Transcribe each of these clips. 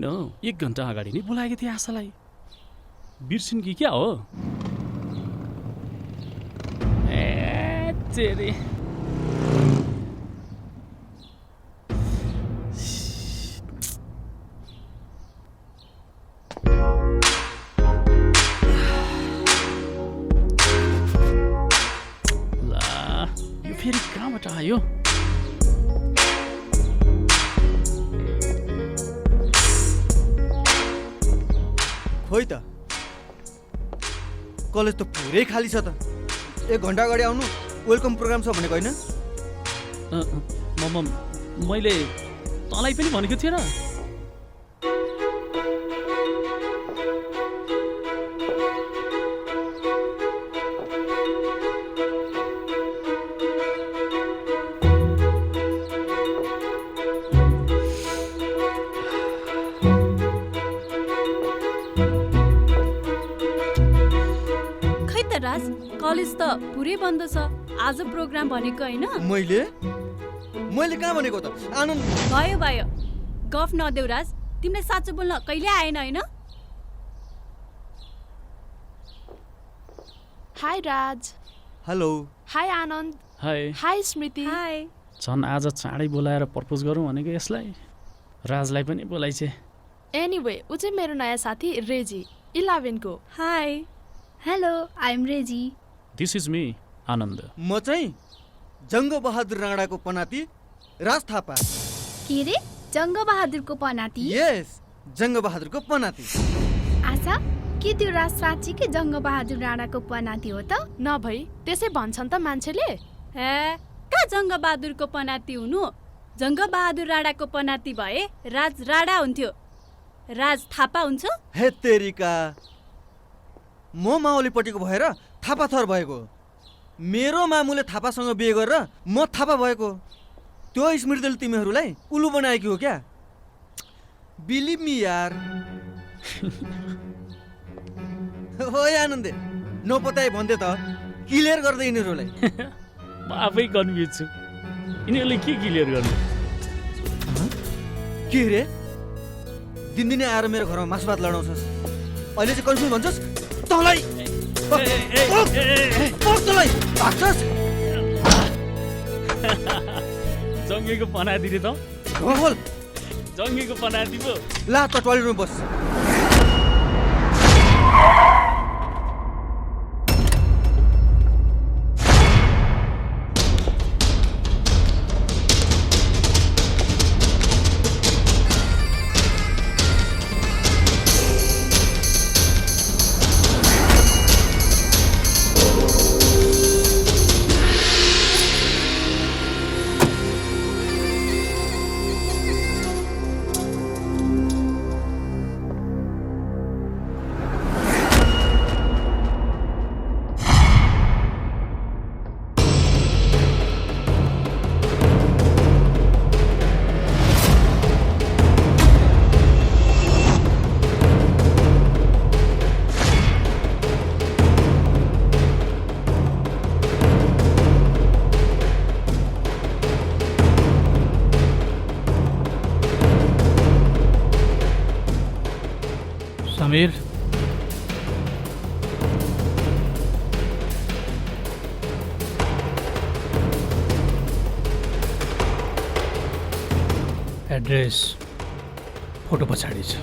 होइन 1 घण्टा अगाडि नै बोलाएको थिएँ आशालाई। बिर्सिन् कि क्या हो? ए तेरे ला यो फेरि कहाँबाट आयो? खोइ त कलेज त पुरै खाली छ त। 1 घण्टा अगाडि आउनु वेलकम प्रोग्राम छ भनेको होइन? मैले तँलाई पनि भनेको थिएँ र। राज कलेज त पुरै बन्द छ। आज प्रोग्राम भनेको होइन? मैले कहाँ भनेको त? आनन्द भयो गफ नदेऊ राज। तिमीले साँचो बोल्न कहिले आएन होइन? हाई राज। हेलो। हाई आनन्द। हाई स्मृति। हाई। झन् आज चाँडै बोलाएर प्रपोज गरौँ भनेको यसलाई। राजलाई पनि बोलाइछे। एनीवे उ चाहिँ मेरो नयाँ साथी रेजी 11 को। Hi. Hello I am Reji. This is me Anand. म चाहिँ जङ्ग बहादुर राणाको पनाती राज थापा। के रे जङ्ग बहादुरको पनाती? यस जङ्ग बहादुरको पनाती। आशा के त्यो राज साँच्ची के जङ्ग बहादुर राणाको पनाती हो त? नभई त्यसै भन्छन् त मान्छेले। हे कहाँ जङ्ग बहादुरको पनाती हुनु? जङ्ग बहादुर राणाको पनाती भए राज राणा हुन्थ्यो। राज थापा हुन्छ? हे तेरिका, म माओलीपट्टिको भएर थापा थर भएको। मेरो मामुले थापासँग बिहे गरेर म थापा भएको। त्यो स्मृतिले तिमीहरूलाई उल्लु बनाएकी हो क्या? बिलिभ मी यार। हो आनन्दे नपताए भन्दै त क्लियर गर्दै यिनीहरूलाई। म आफै कन्फ्युज छु यिनीहरूले के क्लियर गर्नु। के रे दिनदिनै आएर मेरो घरमा मासु भात लडाउँछस्, अहिले चाहिँ कन्फ्युज भन्छस्? तँलाई भाग्छस्? जङ्गेको पनाती रे त। बोल जङ्गेको पनाती पो। ला त टोयलेटमा बस। समीर, एड्रेस फोटो पछाडि छ।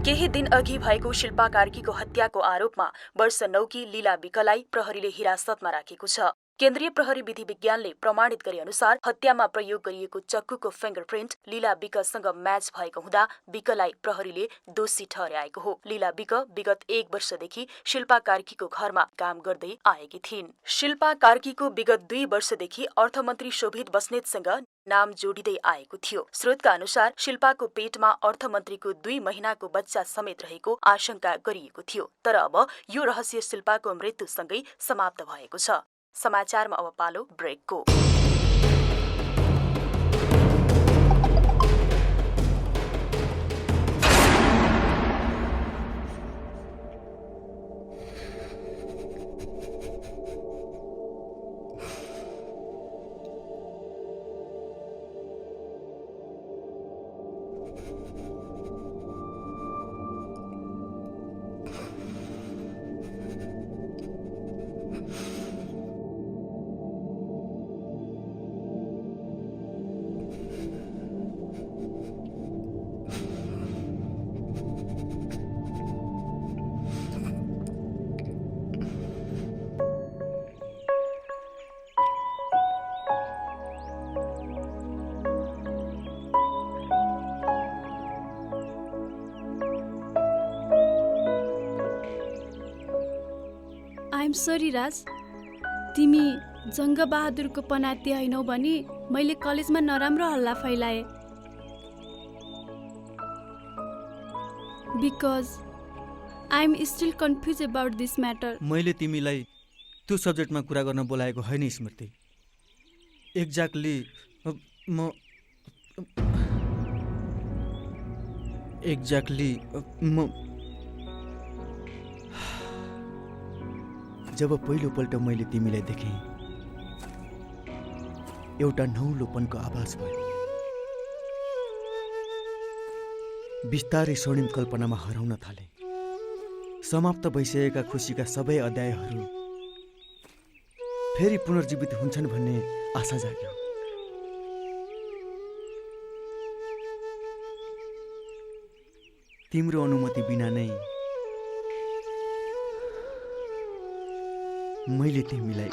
केही दिन अघि भएको शिल्पा कार्कीको हत्याको आरोपमा वर्ष 9की लीला विकलाई प्रहरीले हिरासतमा राखेको छ। केन्द्रीय प्रहरी विधि विज्ञानले प्रमाणित गरे अनुसार हत्यामा प्रयोग गरिएको चक्कुको फिंगरप्रिन्ट लीला विकसँग म्याच भएको हुँदा विकलाई प्रहरीले दोषी ठहर्याएको हो। लीला विक विगत 1 वर्षदेखि शिल्पा कार्कीको घरमा काम गर्दै आएकी थिइन्। शिल्पा कार्कीको विगत 2 वर्षदेखि अर्थमन्त्री शोभित बस्नेतसँग नाम जोडिँदै आएको थियो। स्रोतका अनुसार शिल्पाको पेटमा अर्थमन्त्रीको 2 महिनाको बच्चा समेत रहेको आशंका गरिएको थियो। तर अब यो रहस्य शिल्पाको मृत्युसँगै समाप्त भएको छ। समाचारमा अब पालो ब्रेकको। आइएम सरी राज, तिमी जङ्गबहादुरको पनाती हैनौ भनी मैले कलेजमा नराम्रो हल्ला फैलाए। Because I am still confuse about this matter. मैले तिमीलाई त्यो सब्जेक्टमा कुरा गर्न बोलाएको होइन स्मृति। एक्ज्याक्टली म जब पहिलोपल्ट मैले तिमीलाई देखेँ एउटा नौलोपनको आभास भयो। बिस्तारै स्वर्णिम कल्पनामा हराउन थाले। समाप्त भइसकेका खुसीका सबै अध्यायहरू फेरि पुनर्जीवित हुन्छन् भन्ने आशा जाग्यो। तिम्रो अनुमति बिना नै मैले तिमीलाई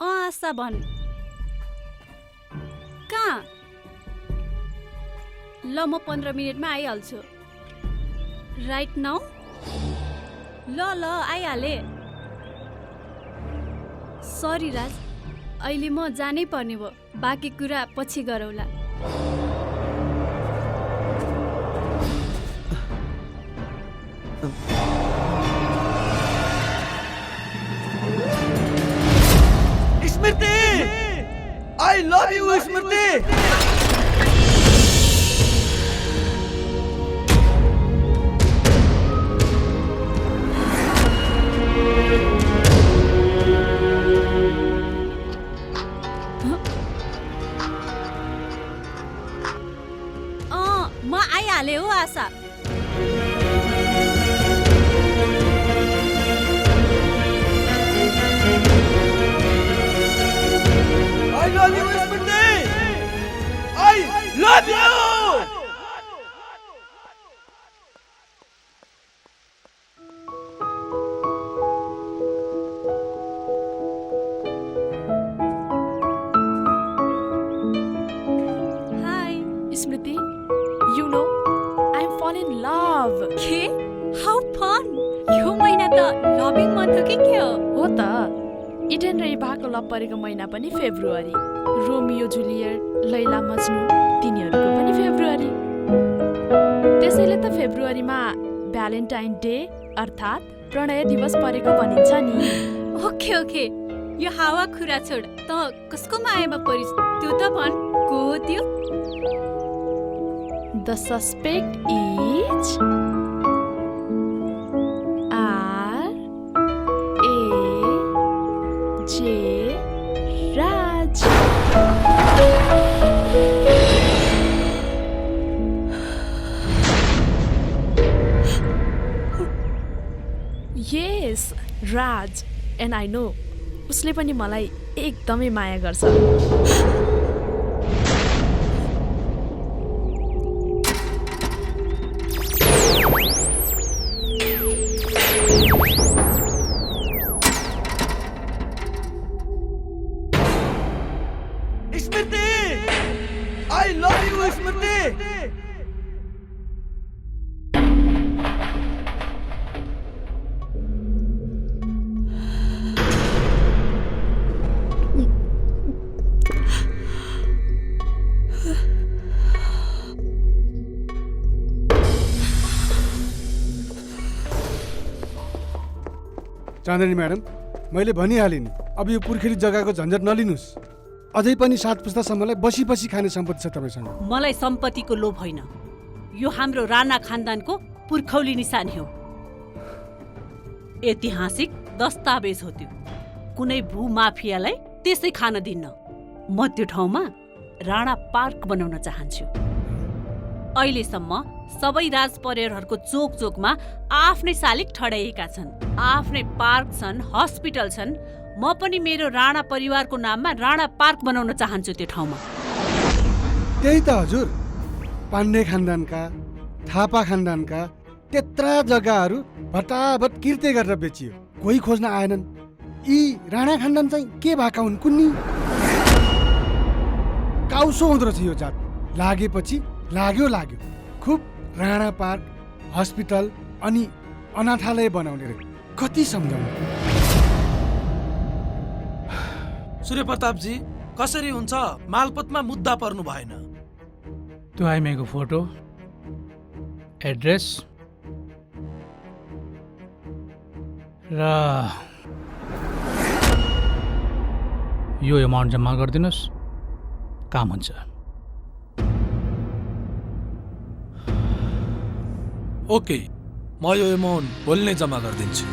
आशा भन् कहाँ? ल म 15 मिनटमा आइहाल्छु। Right now? ल आइहाले। सरी राज, अहिले म जानै पर्ने भयो। बाँकी कुरा पछि गरौँला। स्मृति, I love you स्मृति। म आइहाले हो आशा। I love you Smriti. I love you। Hi Smriti, you know, I'm fall in love. के? How fun! यो महिना त लभिङ मन्थ हो कि के हो? हो त। इडेन र इभाको लभ परेको महिना पनि फेब्रुअरी। रोमियो जुलियट, लैला मज्नु तिनीहरूको पनि फेब्रुअरी। त्यसैले त फेब्रुअरीमा भ्यालेन्टाइन डे अर्थात् प्रणय दिवस परेको भनिन्छ नि। ओके, यो हावा खुरा छोड। त कसको मायामा परिस् त्यो त भन्। को हो त्यो? The suspect is R.A.J. Raj. Yes, Raj. And I know. उसले पनि मलाई एकदमै माया गर्छ। स्मृति चाँदनी म्याडम, मैले भनिहालेँ नि, अब यो पुर्खेली जग्गाको झन्झट नलिनुहोस्। अझै पनि 7 पुस्तासम्मलाई बसी बसी खाने सम्पत्ति छ तपाईँसँग। मलाई सम्पत्तिको लोभ होइन, यो हाम्रो राणा खानदानको पुर्खौली निशानी हो, ऐतिहासिक दस्तावेज हो त्यो। कुनै भूमाफियालाई त्यसै खान दिन्न। म त्यो ठाउँमा राणा पार्क बनाउन चाहन्छु। अहिलेसम्म सबै राज परिवारहरूको चोक चोकमा आफ्नै शालिग ठडाइएका छन्, आफ्नै पार्क छन्, हस्पिटल छन्। म पनि मेरो राणा परिवारको नाममा राणा पार्क बनाउन चाहन्छु त्यो ठाउँमा। त्यही त हजुर, पाण्डे खानदानका, थापा खानदानका त्यत्रा जग्गाहरू भटाभट किर्ते गरेर बेचियो। कोही खोज्न आएनन्। यी राणा खानदान चाहिँ के भएका हुन् कुन्नी? काउसो हुँदो रहेछ यो जात। लागेपछि लाग्यो लाग्यो, खुब राणा पार्क, हस्पिटल अनि अनाथालय बनाउने रे। कति सम्झाउनु? सूर्य प्रतापजी, कसरी हुन्छ? मालपोतमा मुद्दा पर्नु भएन। त्यो आइमाईको फोटो, एड्रेस र यो एमाउन्ट जम्मा गरिदिनुहोस्, काम हुन्छ। ओके, म यो एमाउन्ट भोलि नै जम्मा गरिदिन्छु।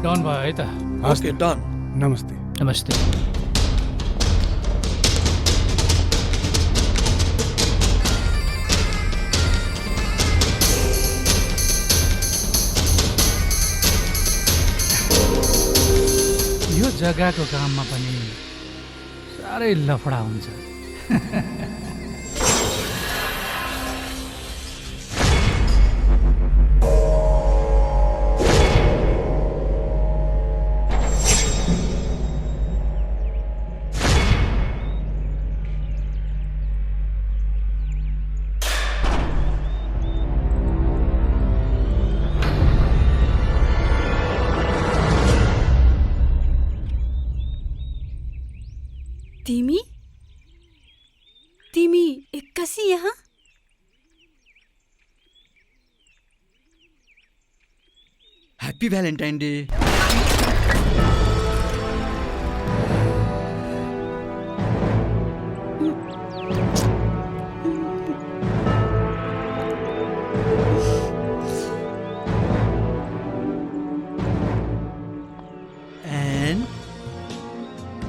डन भयो है त? Okay, done. नमस्ते। नमस्ते। यो जग्गाको काममा पनि साह्रै लफडा हुन्छ। तिमी एक्कासी यहाँ? Happy Valentine day.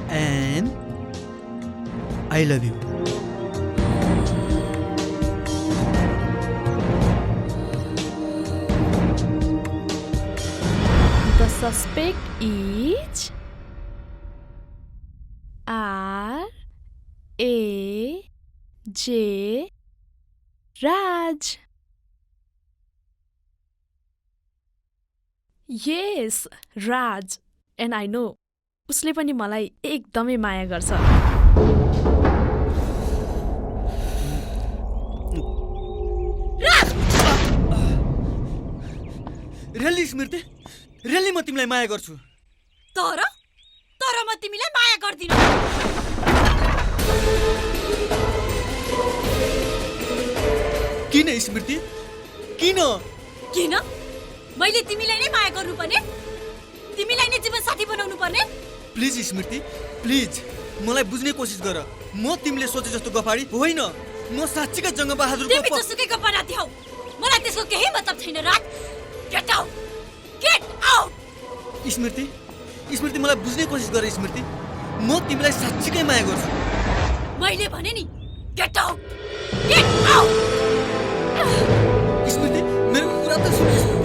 And I love you. The suspect is R.A.J. Raj. Yes, Raj. And I know. उसले पनि मलाई एकदमै माया गर्छ। रियली स्मृति, रियली म तिमीलाई माया गर्छु। तर म तिमीलाई माया गर्दिन। किन स्मृति? किन? मैले तिमीलाई नै माया गर्नुपर्ने? तिमीलाई नै जीवन साथी बनाउनु पर्ने? प्लिज स्मृति, प्लिज मलाई बुझ्ने कोसिस गर। म तिमीले सोचे जस्तो गफाडी होइन। म साँच्चीकै जङ्गबहादुरको तिमी जसुकै गफाडी हौ। मलाई त्यसको केही मतलब छैन। राज, गेट आउट, गेट आउट। स्मृति मलाई बुझ्ने कोसिस गर स्मृति। म तिमीलाई साँच्चीकै माया गर्छु। मैले भने नि, get out, get out. Smriti, मेरो कुरा त सुन Smriti.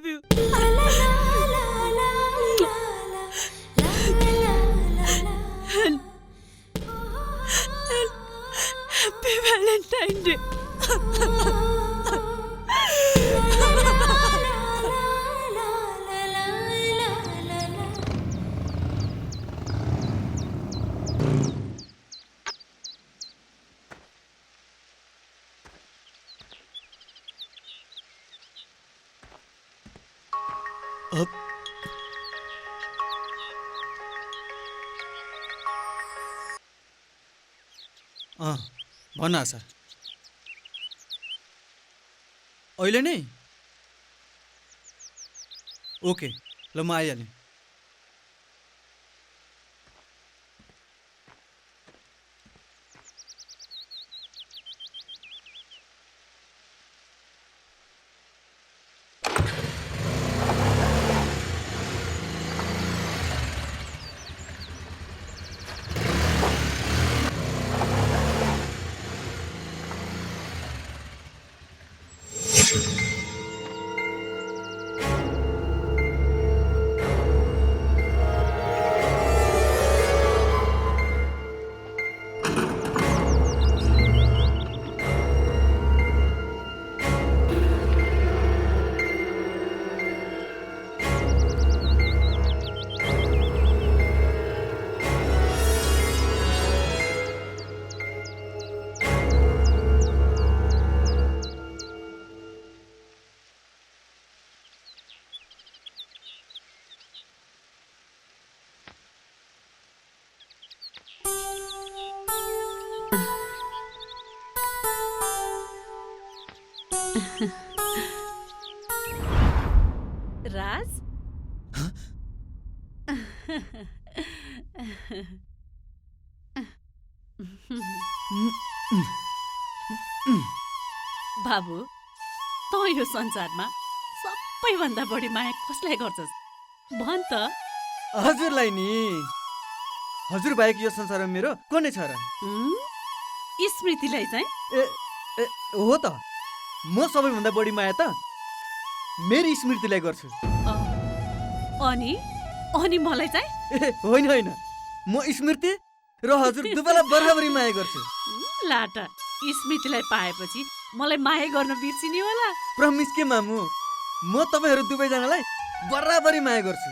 Love you happy Valentine day भन आशा अहिले नै ओके ल म आइहालेँ राज बाबु तँ यो संसारमा सबैभन्दा बढी माया कसलाई गर्छस् भन त हजुरलाई नि हजुर बाहेक यो संसारमा मेरो को नै छ र स्मृतिलाई चाहिँ ए हो त म सबैभन्दा बढी माया त मेरी स्मृतिलाई गर्छु अनि मलाई चाहिँ होइन होइन म स्मृति र हजुर दुवैलाई बराबरी माया गर्छु लाटा स्मृतिलाई पाएपछि मलाई माया गर्न बिर्सिने होला प्रमिस के मामु म तपाईहरू दुवैजनालाई बराबरी माया गर्छु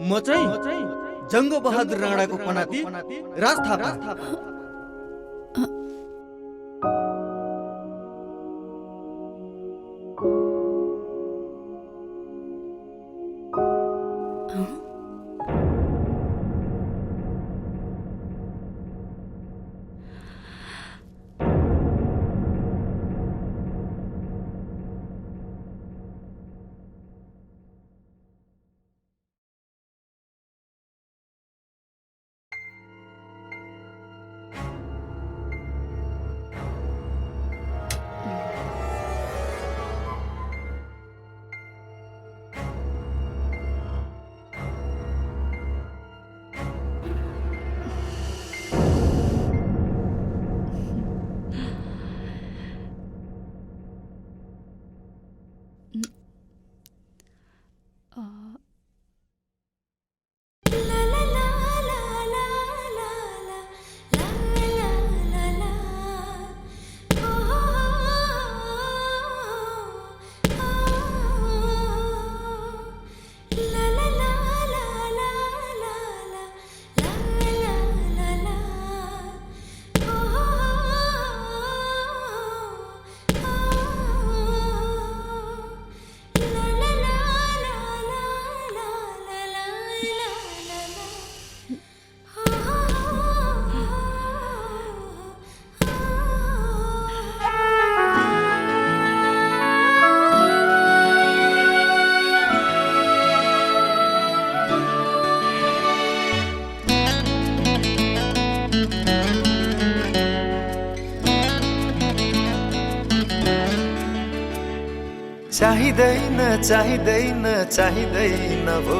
म चाहिँ जङ्ग बहादुर राणाको पनाती राज थापा चाहिँदैन चाहिँदैन चाहिँदैन भो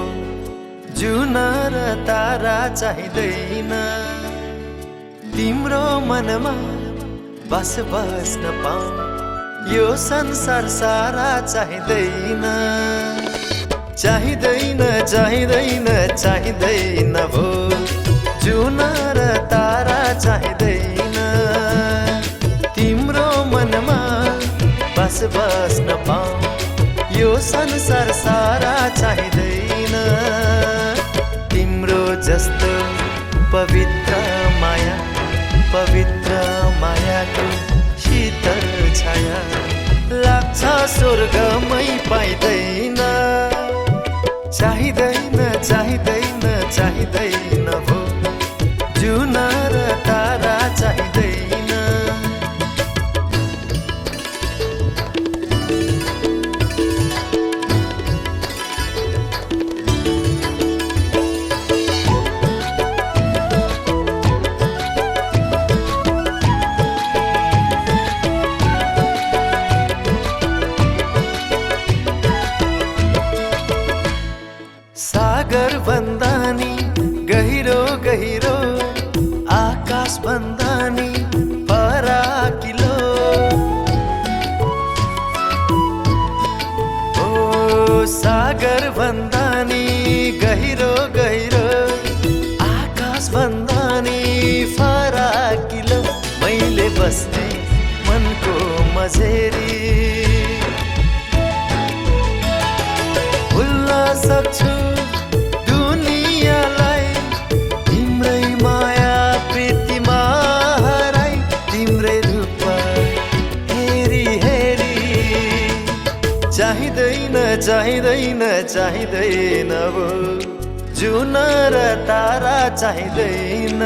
जुन र तारा चाहिँदैन तिम्रो मनमा बस बस्न पाऊ यो संसार सारा चाहिँदैन चाहिँदैन चाहिँदैन चाहिँदैन भो जुन र तारा चाहिँदैन तिम्रो मनमा बस बस्न पाऊ यो संसार सारा चाहिँदैन तिम्रो जस्तो पवित्र मायाको शीतल छाया लाग्छ स्वर्गमै पाइँदैन चाहिँदैन चाहिँदैन चाहिँदैन भो जुन र तारा चाहिँदैन सागर भन्दानी गहिरो गहिरो आकाश भन्दानी फराकिलो ओ सागर भन्दानी गहिरो गहिरो आकाश भन्दानी फराकिलो मैले बस्ने मनको मझेरी भुल्न सक्छु चाहिँदैन चाहिँदैन भो जुन र तारा चाहिँदैन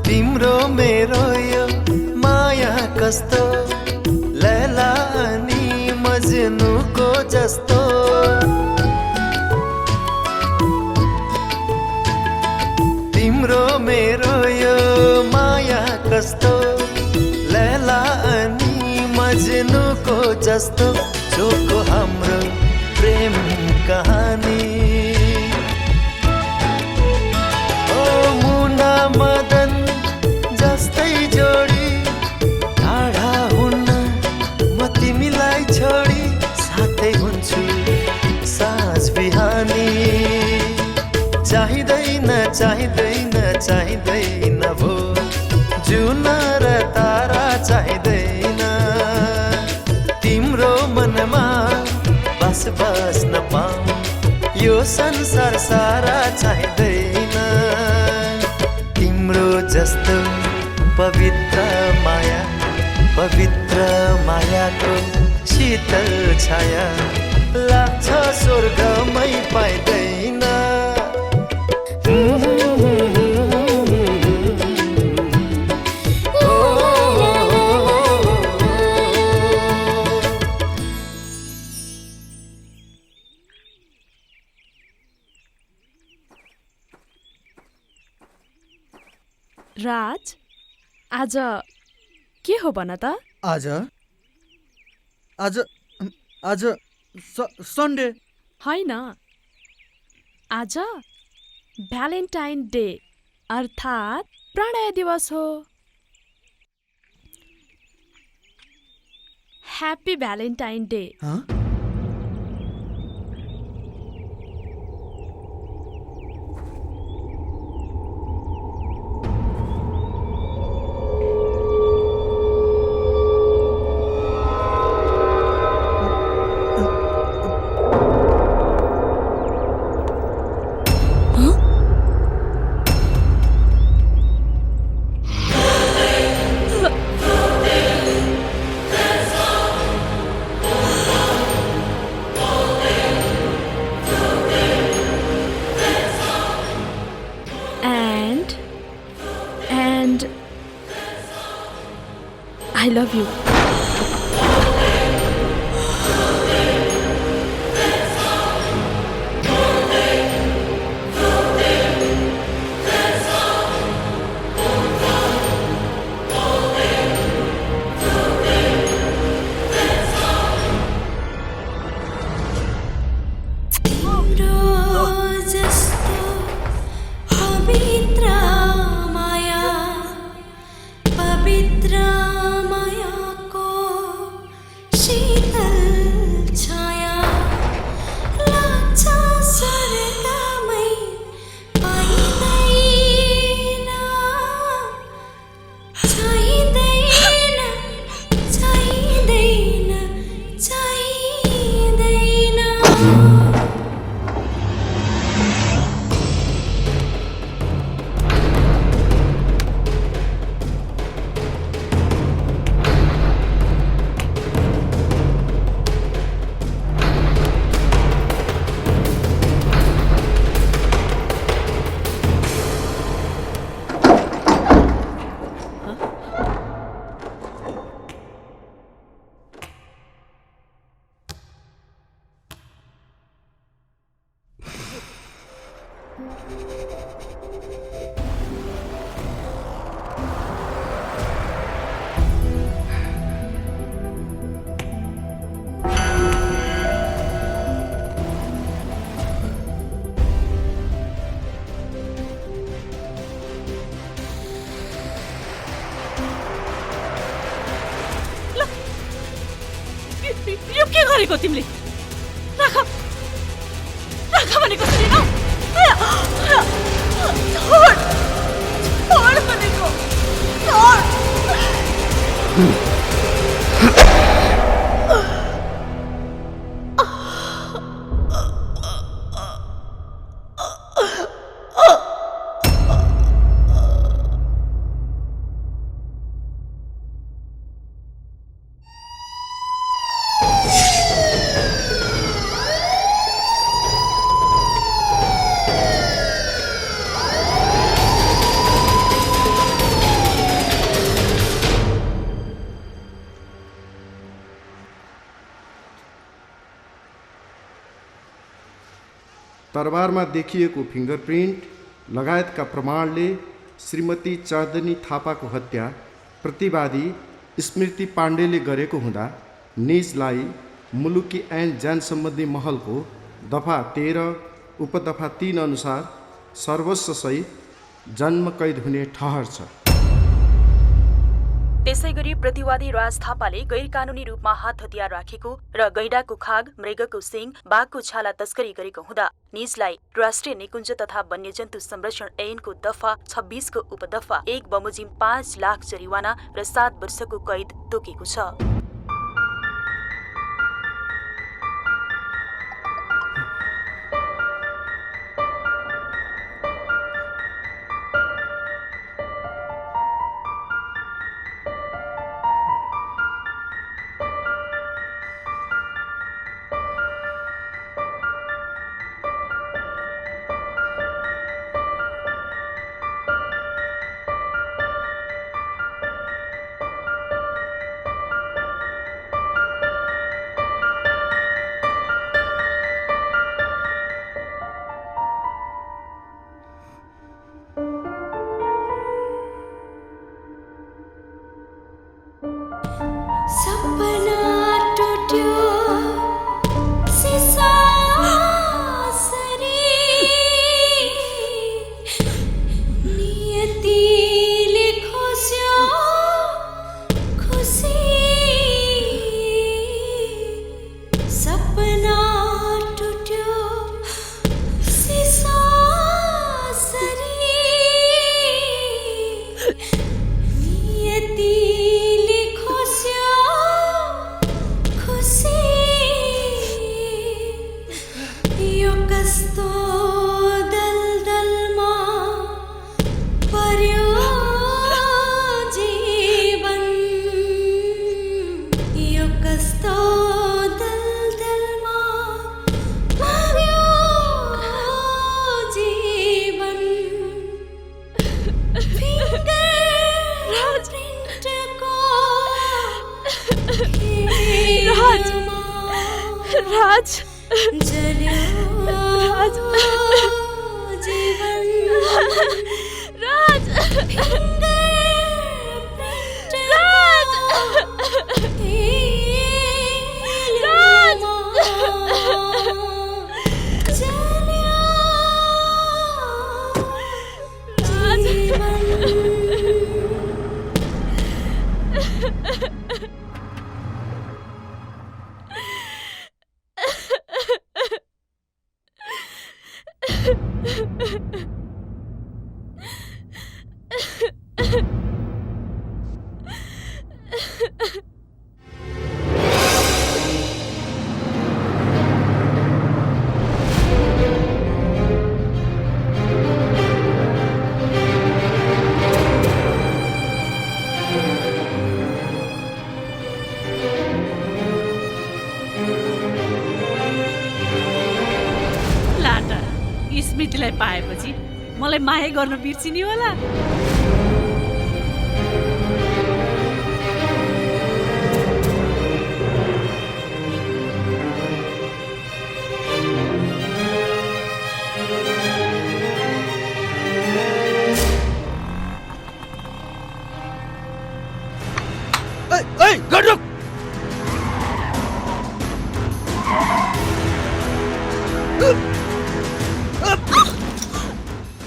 तिम्रो मेरो यो माया कस्तो लैला अनि मजनुको जस्तो तिम्रो मेरो यो माया कस्तो लैला अनि मजनुको जस्तो जोको हाम्रो प्रेम कहानी ओ मुना मदन जस्तै जोडी तिमीलाई छोडी साथै हुन्छु साँझ बिहानी चाहिँदैन चाहिँदैन चाहिँदैन भो जुन र तारा चाहिँदैन तिम्रो मनमा बस बस्न पाऊ यो संसार सारा चाहिँदैन तिम्रो जस्तो पवित्र मायाको शीतल छाया लाग्छ स्वर्गमै पाइँदैन राज आज के हो भन त आज सन्डे होइन आज भ्यालेन्टाइन डे अर्थात् प्रणय दिवस हो happy Valentine day I love you. यो के गरेको तिमीले? राख राख भनेको सुनेनौ? छोड छोड भनेको छोड। तरबारमा देखिएको फिङ्गरप्रिन्ट लगायतका प्रमाणले श्रीमती चाँदनी थापाको हत्या प्रतिवादी स्मृति पाण्डेले गरेको हुँदा निजलाई मुलुकी ऐन ज्यान सम्बन्धी महलको दफा 13 उपदफा 3 अनुसार सर्वस्वसहित जन्म कैद हुने ठहर छ। त्यसैगरी प्रतिवादी राज थापाले गैरकानूनी रूपमा हात हतियार राखेको र गैंडाको खाग, मृगको सिङ, बाघको छाला तस्करी गरेको हुँदा निजलाई राष्ट्रिय निकुञ्ज तथा वन्यजन्तु संरक्षण ऐनको दफा 26 को उपदफा 1 बमोजिम 5 लाख जरिवाना र 7 वर्षको कैद तोकेको छ। स्मृतिलाई पाएपछि मलाई माया गर्न बिर्सिनी होला।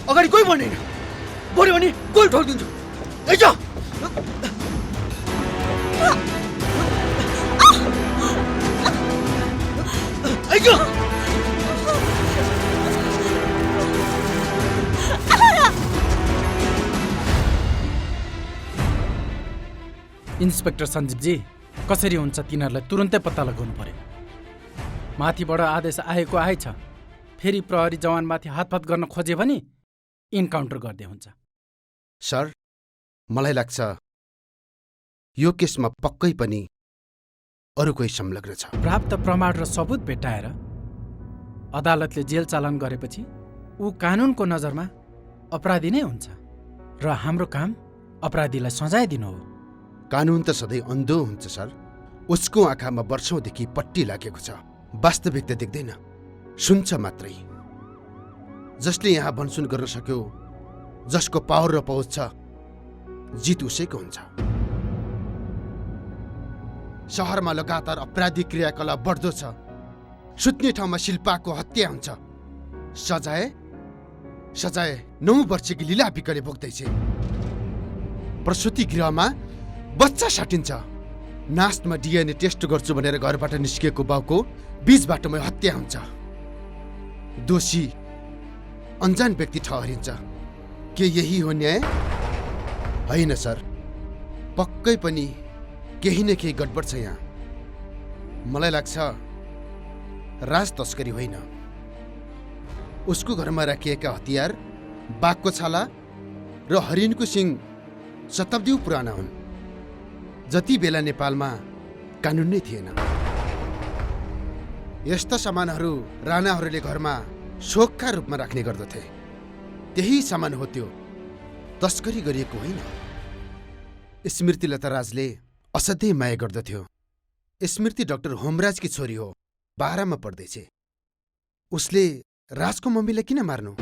अगाडि कोही बढ्दैन, बढ्यो भने गोल ठोकिदिन्छु। आइज आइज इन्सपेक्टर सञ्जीवजी, कसरी हुन्छ तिनीहरूलाई तुरुन्तै पत्ता लगाउनु पर्यो। माथिबाट आदेश आएको आएछ, फेरि प्रहरी जवानमाथि हातपात गर्न खोजे भने इन्काउन्टर गर्दै हुन्छ। सर, मलाई लाग्छ यो केसमा पक्कै पनि अरू कोही संलग्न छ। प्राप्त प्रमाण र सबुत भेट्टाएर अदालतले जेल चालन गरेपछि ऊ कानुनको नजरमा अपराधी नै हुन्छ र हाम्रो काम अपराधीलाई सजाय दिनु हो। कानुन त सधैँ अन्धो हुन्छ सर। उसको आँखामा वर्षौंदेखि पट्टी लागेको छ, वास्तविकता देख्दैन, सुन्छ मात्रै। जसले यहाँ भनसुन गर्न सक्यो, जसको पावर र पहुँच छ, जित उसैको हुन्छ। शहरमा लगातार अपराधिक क्रियाकलाप बढ्दो छ। सुत्ने ठाउँमा शिल्पाको हत्या हुन्छ। सजाय 9 वर्षकी लीला विकले भोग्दैछ। प्रसुति गृहमा बच्चा साटिन्छ। नास्टमा डिएनए टेस्ट गर्छु भनेर घरबाट निस्किएको बाउको बीच बाटोमै हत्या हुन्छ। दोषी अनजान व्यक्ति ठहरिन्छ। के यही हो न्याय? होइन सर, पक्कै पनि केही न केही गडबड छ यहाँ। मलाई लाग्छ राज तस्करी होइन। उसको घरमा राखिएका हतियार बाघको छाला र हरिणको सिङ शताब्दी पुराना हुन्। जति बेला नेपालमा कानुन नै थिएन। यस्ता सामानहरू राणाहरूले घरमा शोकका रूपमा राख्ने गर्दथे। त्यही सामान हो त्यो, तस्करी गरिएको होइन। स्मृतिलता राजले असाध्यै माया गर्दथ्यो। स्मृति डाक्टर होमराजकी छोरी हो, 12मा पढ्दैछ। उसले राजको मम्मीलाई किन मार्नु?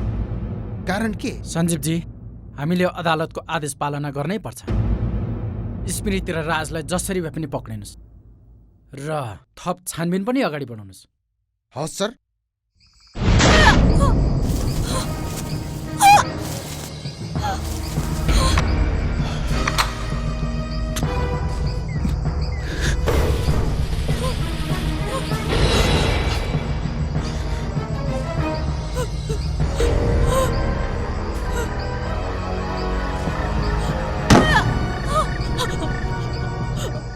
कारण के? सञ्जीवजी, हामीले अदालतको आदेश पालना गर्नै पर्छ। स्मृति र राजलाई जसरी भए पनि पक्रिनुहोस् र थप छानबिन पनि अगाडि बढाउनुहोस्। हवस् सर।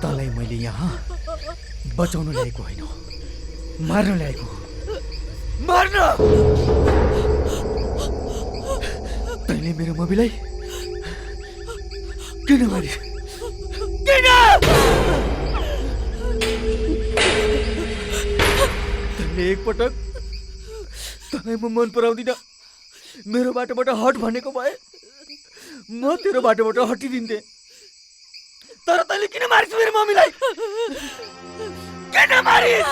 तँलाई मैले यहाँ बचाउन ल्याएको होइन, मार्न ल्याएको। मार्न! तैँले मेरो मम्मीलाई किन मारिस्? किन? तैँले एकपटक तँलाई म मन पराउँदिन, मेरो बाटोबाट हट भनेको भए म तेरो बाटोबाट हटिदिन्थे। तर तैँले किन मारिस् मेरो मम्मीलाई? किन मारिस्?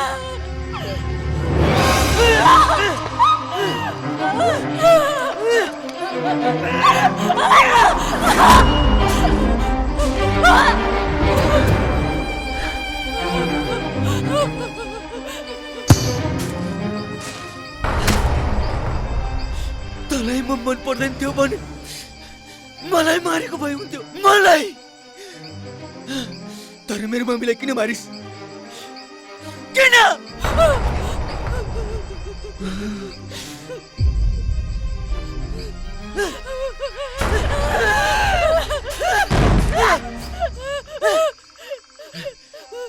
तँलाई म मन पर्दैन थियो भने मलाई मारेको भए हुन्थ्यो, मलाई। तर मेरो मम्मीलाई किन मारिस्? किन?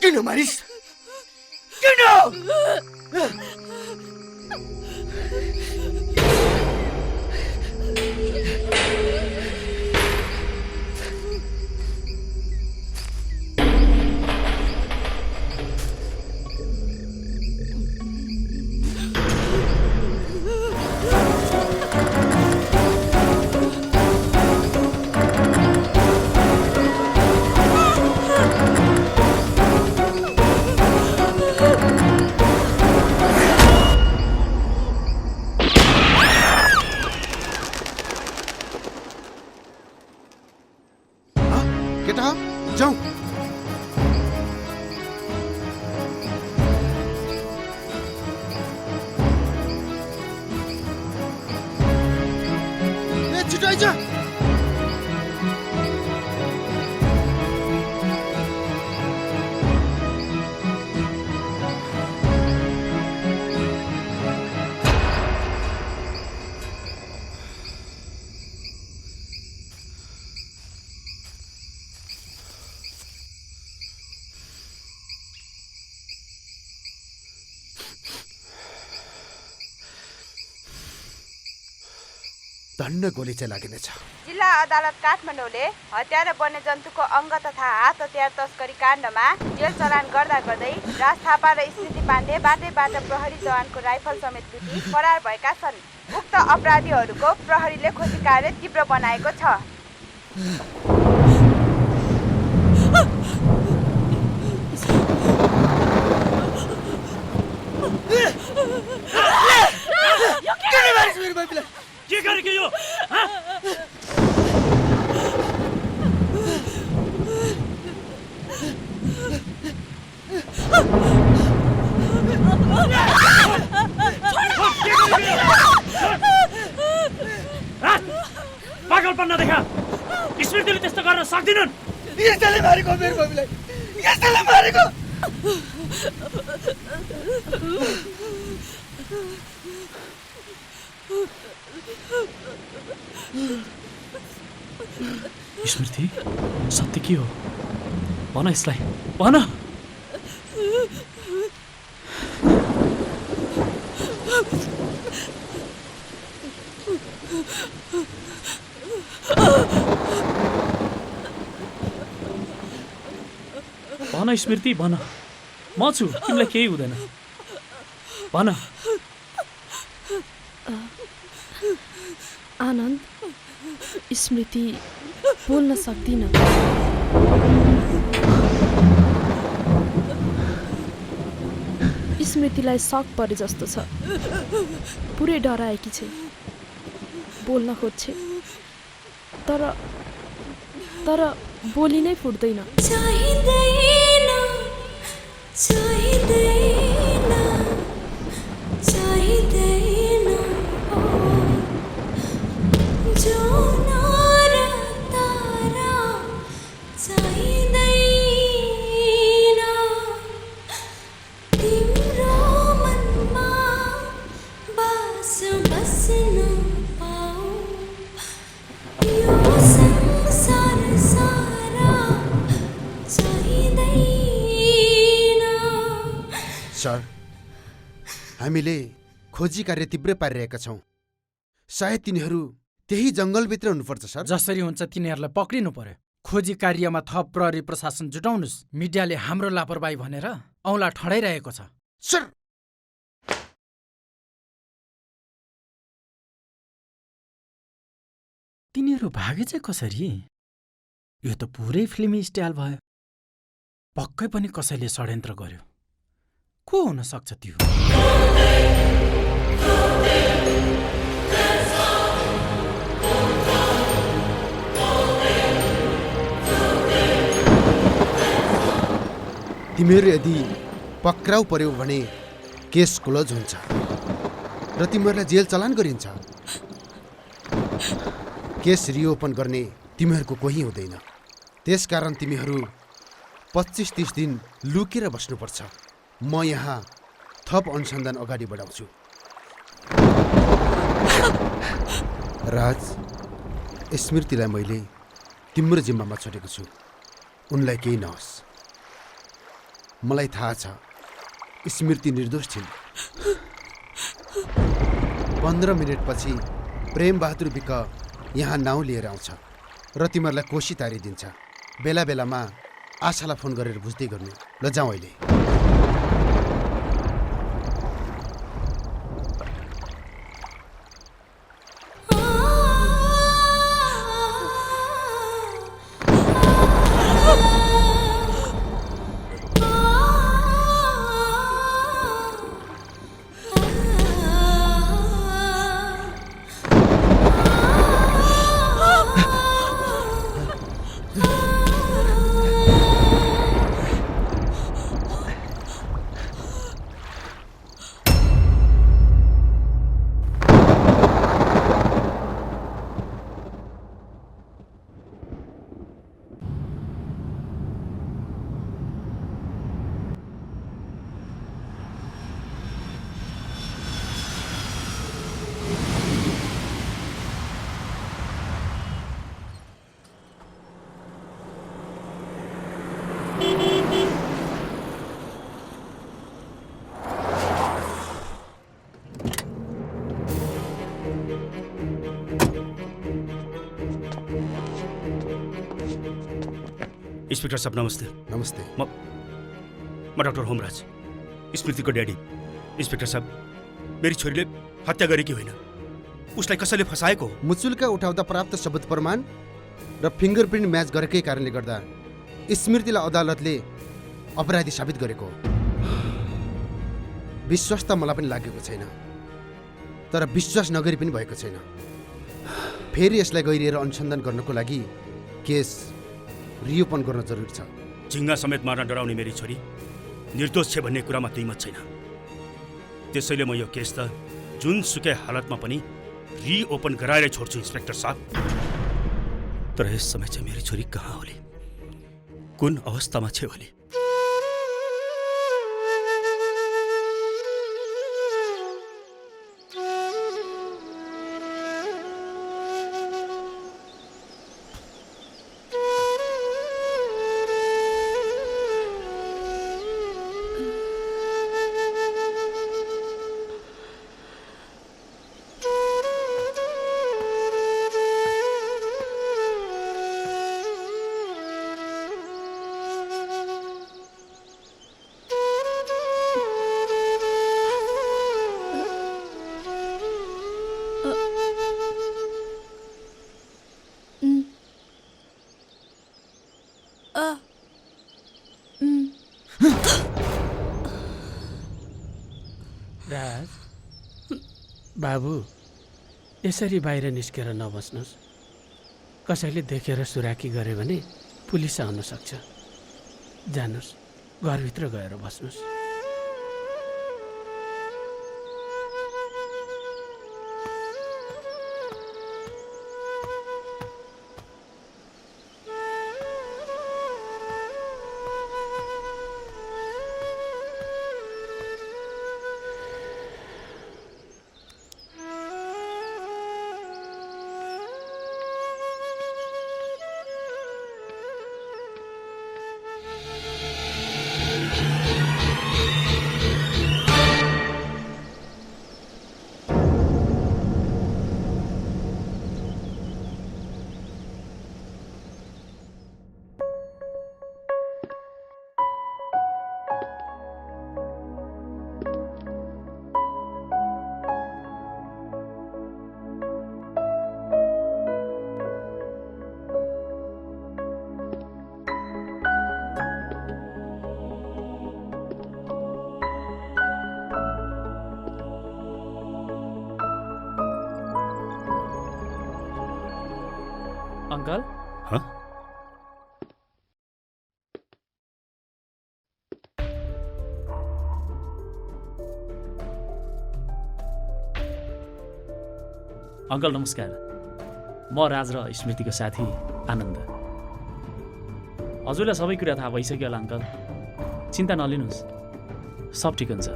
किन मारिस्? किन? केटा जाऊ। छिटो आइज धन्न गोली चाहिँ लागिनेछ। जिल्ला अदालत काठमाडौँले हत्या र वन्यजन्तुको अङ्ग तथा हात हतियार तस्करी काण्डमा जेल चलान गर्दा गर्दै राज थापा र स्मृति पाण्डे बाटैबाट प्रहरी जवानको राइफल समेत लुटी फरार भएका छन्। उक्त अपराधीहरूको प्रहरीले खोजी कार्य तीव्र बनाएको छ। के गरेको यो? पागलपन नदेखा। स्मृतिले त्यस्तो गर्न सक्दिनन्। यसले मारेको मेरो बबीलाई, यसले मारेको। स्मृति, सत्य के हो? भन यसलाई, भन। भन स्मृति, भन। म छु, तिमीलाई केही हुँदैन। भन। आनन्द, स्मृति बोल्न सक्दिन। स्मृतिलाई शक परे जस्तो छ। पुरै डराएकी छे। बोल्न खोज्छे तर बोली नै फुट्दैन। सर, हामीले खोजी कार्य तीव्र पारिरहेका छौँ। सायद तिनीहरू त्यही जङ्गलभित्र हुनुपर्छ सर। जसरी हुन्छ तिनीहरूलाई पक्रिनु पर्यो। खोजी कार्यमा थप प्रहरी प्रशासन जुटाउनुस्। मिडियाले हाम्रो लापरवाही भनेर औँला ठडाइरहेको छ। सर, तिनीहरू भागे चाहिँ कसरी? यो त पुरै फिल्मी स्टाइल भयो। पक्कै पनि कसैले षड्यन्त्र गर्यो। को हुन सक्छ त्यो? तिमीहरू यदि पक्राउ पर्यो भने केस क्लोज हुन्छ र तिमीहरूलाई जेल चलान गरिन्छ। केस रिओपन गर्ने तिमीहरूको कोही हुँदैन। त्यसकारण तिमीहरू 25-30 दिन लुकेर बस्नुपर्छ। म यहाँ थप अनुसन्धान अगाडि बढाउँछु। राज, स्मृतिलाई मैले तिम्रो जिम्मामा छोडेको छु। उनलाई केही नहोस्। मलाई थाहा छ स्मृति निर्दोष छिन्। 15 मिनटपछि प्रेम बहादुर विक यहाँ नाउँ लिएर आउँछ र तिमीहरूलाई कोसी तारिदिन्छ। बेला बेलामा आशालाई फोन गरेर बुझ्दै गर्नु। ल जाउँ अहिले। इन्सपेक्टर साहब नमस्ते। नमस्ते। म डाक्टर होमराज, स्मृतिको ड्याडी। इन्सपेक्टर साहब, मेरी छोरीले हत्या गरेकी होइन, उसलाई कसैले फसाएको हो। मुचुल्का उठाउँदा प्राप्त सबुत प्रमाण र फिङ्गरप्रिन्ट म्याच गरेकै कारणले गर्दा स्मृतिलाई अदालतले अपराधी साबित गरेको हो। विश्वास त मलाई पनि लागेको छैन, तर विश्वास नगरी पनि भएको छैन। फेरि यसलाई गहिरिएर अनुसन्धान गर्नको लागि केस रिओपन गर्न जरुरी छ। झिङ्गा समेत मार्न डराउने मेरी छोरी निर्दोष छ भन्ने कुरामा दुई मत छैन। त्यसैले म यो केस त जुनसुकै हालतमा पनि रिओपन गराएर छोड्छु इन्सपेक्टर साहब। तर यस समय चाहिँ मेरी छोरी कहाँ होली, कुन अवस्थामा छ होली? राज बाबु, यसरी बाहिर निस्केर नबस्नुहोस्। कसैले देखेर सुराकी गरे भने पुलिस आउन सक्छ। जानुहोस्, घरभित्र गएर बस्नुहोस्। अंकल हाँ? अंकल नमस्कार। म राज र स्मृतिको साथी आनन्द। हजुरलाई सबै कुरा थाहा भइसक्यो होला अंकल, चिन्ता नलिनुहोस्, सब ठिक हुन्छ।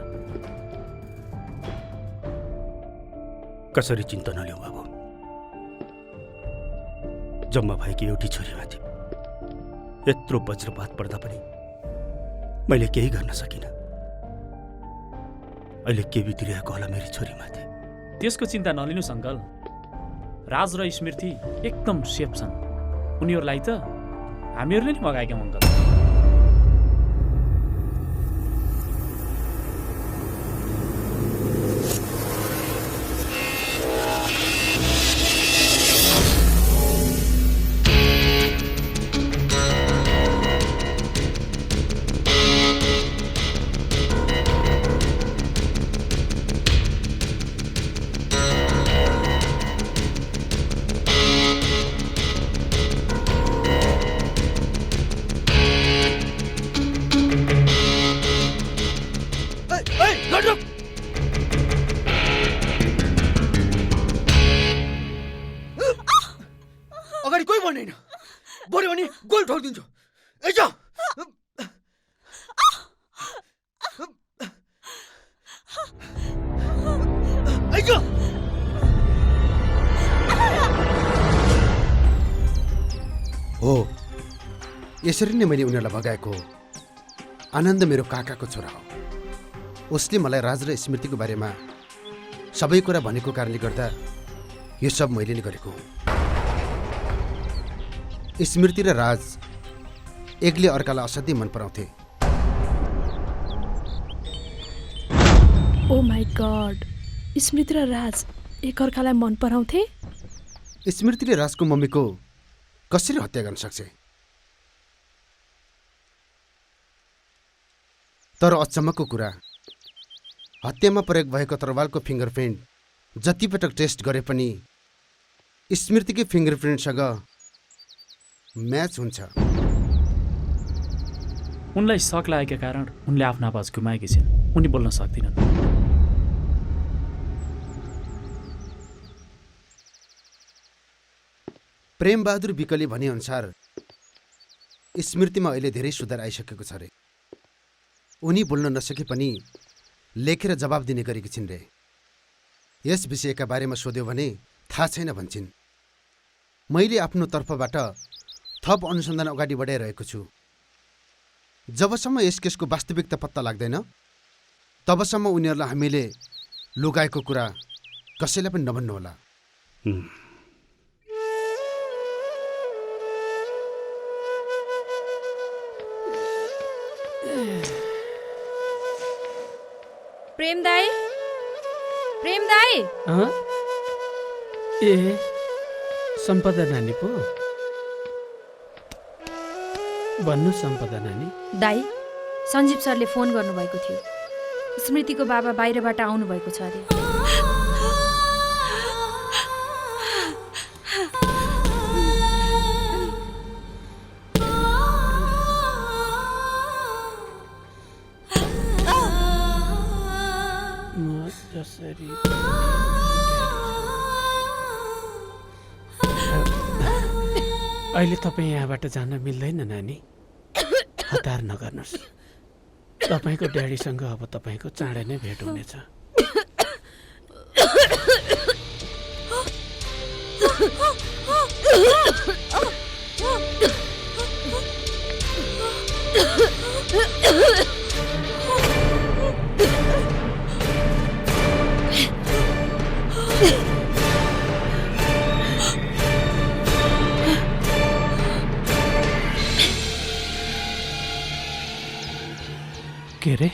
कसरी चिन्ता नलिऊ बाबु, जम्मा भएकी एउटी छोरीमाथि यत्रो वज्रपात पर्दा पनि मैले केही गर्न सकिनँ। अहिले के बितिरहेको होला मेरी छोरीमाथि। त्यसको चिन्ता नलिनुहोस् अंकल, राज र स्मृति एकदम सेफ छन्। उनीहरूलाई त हामीहरूले नि मगाएका अंकल। अगाडि कोही भन्दैन, बढ्यो भने गोल ठोकिदिन्छु। हो, यसरी नै मैले उनीहरूलाई भगाएको हो। आनन्द मेरो काकाको छोरा हो। उसले मलाई राज र स्मृतिको बारेमा सबै कुरा भनेको कारणले गर्दा यो सब मैले नै गरेको हो। स्मृति र राज एकले अर्कालाई असाध्यै मन पराउँथे। ओ माई गड, स्मृति र राज एकअर्कालाई मन पराउँथे? स्मृतिले राजको मम्मीको कसरी हत्या गर्न सक्छ? तर अचम्मको कुरा, हत्यामा प्रयोग भएको तरवालको फिङ्गरप्रिन्ट जतिपटक टेस्ट गरे पनि स्मृतिकै फिङ्गरप्रिन्टसँग म्याच हुन्छ। उनलाई शक लागेका कारण उनले आफ्नो आवाज गुमाएकी छिन्। उनी बोल्न सक्दिनन्। प्रेमबहादुर विकले भनेअनुसार स्मृतिमा अहिले धेरै सुधार आइसकेको छ रे। उनी बोल्न नसके पनि लेखेर जवाब दिने गरेकी छिन् रे। यस विषयका बारेमा सोध्यो भने थाहा छैन भन्छन्। मैले आफ्नो तर्फबाट थप अनुसन्धान अगाडि बढाइरहेको छु। जबसम्म यस केसको वास्तविकता पत्ता लाग्दैन तबसम्म उनीहरूलाई हामीले लुकाएको कुरा कसैलाई पनि नभन्नुहोला। प्रेम दाई, प्रेम दाई। ए सम्पदा नानी पो? भन्नु सम्पदा नानी। दाई, सञ्जीव सरले फोन गर्नुभएको थियो। स्मृतिको बाबा बाहिरबाट आउनुभएको छ अरे। अहिले तपाईँ यहाँबाट जान मिल्दैन नानी। हतार नगर्नुहोस्। तपाईँको ड्याडीसँग अब तपाईँको चाँडै नै भेट हुनेछ। के रे?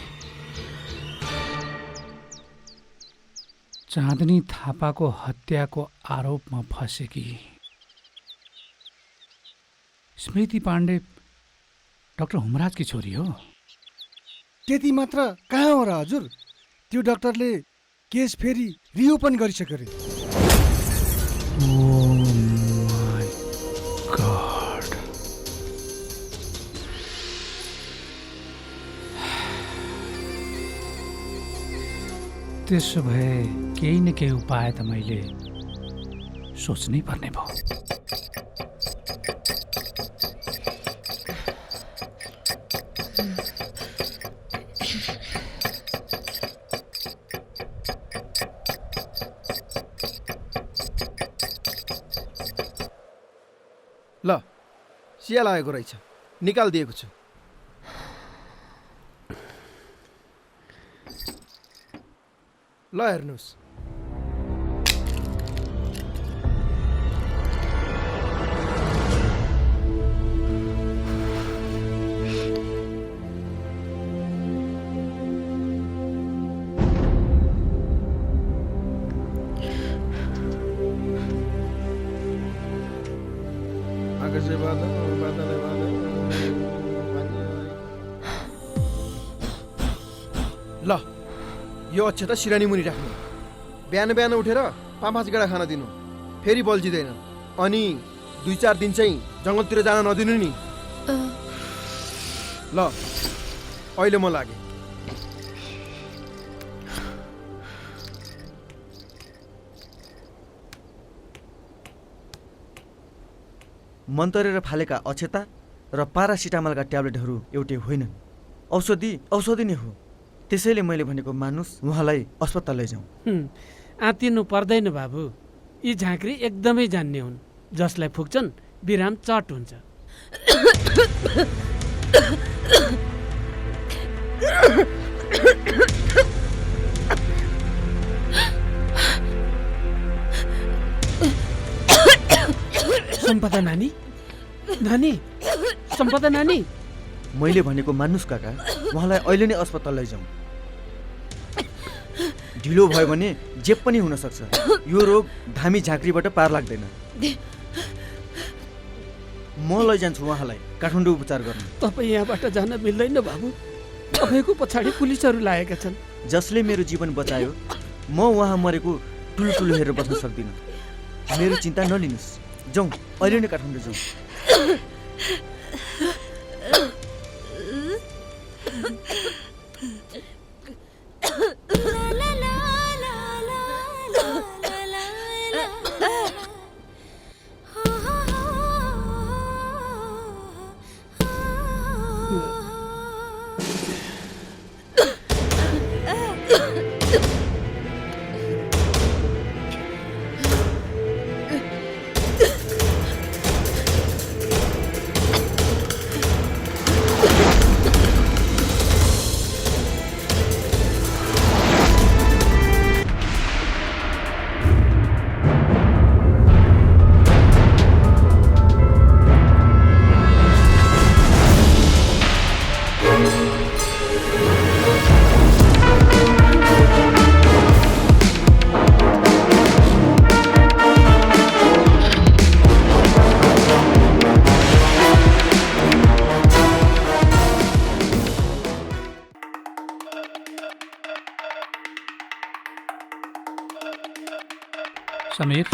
चाँदनी थापाको हत्याको आरोपमा फँसेकी स्मृति पाण्डे डाक्टर हुमराजकी छोरी हो। त्यति मात्र कहाँ हो र हजुर? त्यो डाक्टरले केस फेरि रिओपन गरिसक्यो रे। त्यसो भए केही न केही उपाय त मैले सोच्नै पर्ने भयो। ल, सिया लागेको रहेछ, निकालिदिएको छु। ल हेर्नुहोस्। ल, यो अक्षता सिरानी मुनि राख्नु। बिहान बिहान उठेर 5-5 गेडा खान दिनु, फेरि बल्झिँदैन। अनि 2-4 दिन चाहिँ जङ्गलतिर जान नदिनु नि। ल, अहिले म लागे। मन्तरेर फालेका अक्षता र पारासिटामलका ट्याब्लेटहरू एउटै होइनन्। औषधि नै हो। त्यसैले मैले भनेको मानुस्, उहाँलाई अस्पताल लैजाउँ। आत्तिनु पर्दैन बाबु। यी झाँक्री एकदमै जान्ने हुन्। जसलाई फुक्छन् बिराम चट हुन्छ। सम्पदा नानी, नानी सम्पदा नानी मैले भनेको मान्नुस् काका, उहाँलाई अहिले नै अस्पताल लैजाउँ। ढिलो भयो भने जे पनि हुन सक्छ। यो रोग धामी झाँक्रीबाट पार लाग्दैन। म लैजान्छु उहाँलाई काठमाडौँ उपचार गर्न। तपाईँ यहाँबाट जान मिल्दैन बाबु। तपाईँको पछाडि पुलिसहरू लागेका छन्। जसले मेरो जीवन बचायो, म उहाँ मरेको ठुलो हेरेर बस्न सक्दिनँ। मेरो चिन्ता नलिनुहोस्। जाउँ, अहिले नै काठमाडौँ जाउँ। समीर,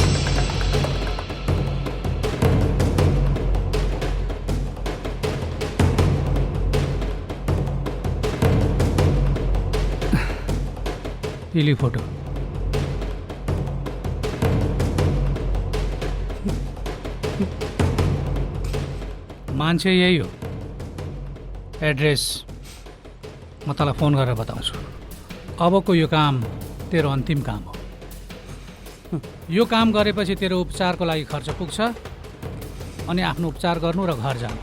ये फोटो। मान्छे यही हो। एड्रेस म तँलाई फोन गरेर बताउँछु। अबको यो काम तेरो अन्तिम काम हो। यो काम गरेपछि तेरो उपचारको लागि खर्च पुग्छ अनि आफ्नो उपचार गर्नु र घर जानु।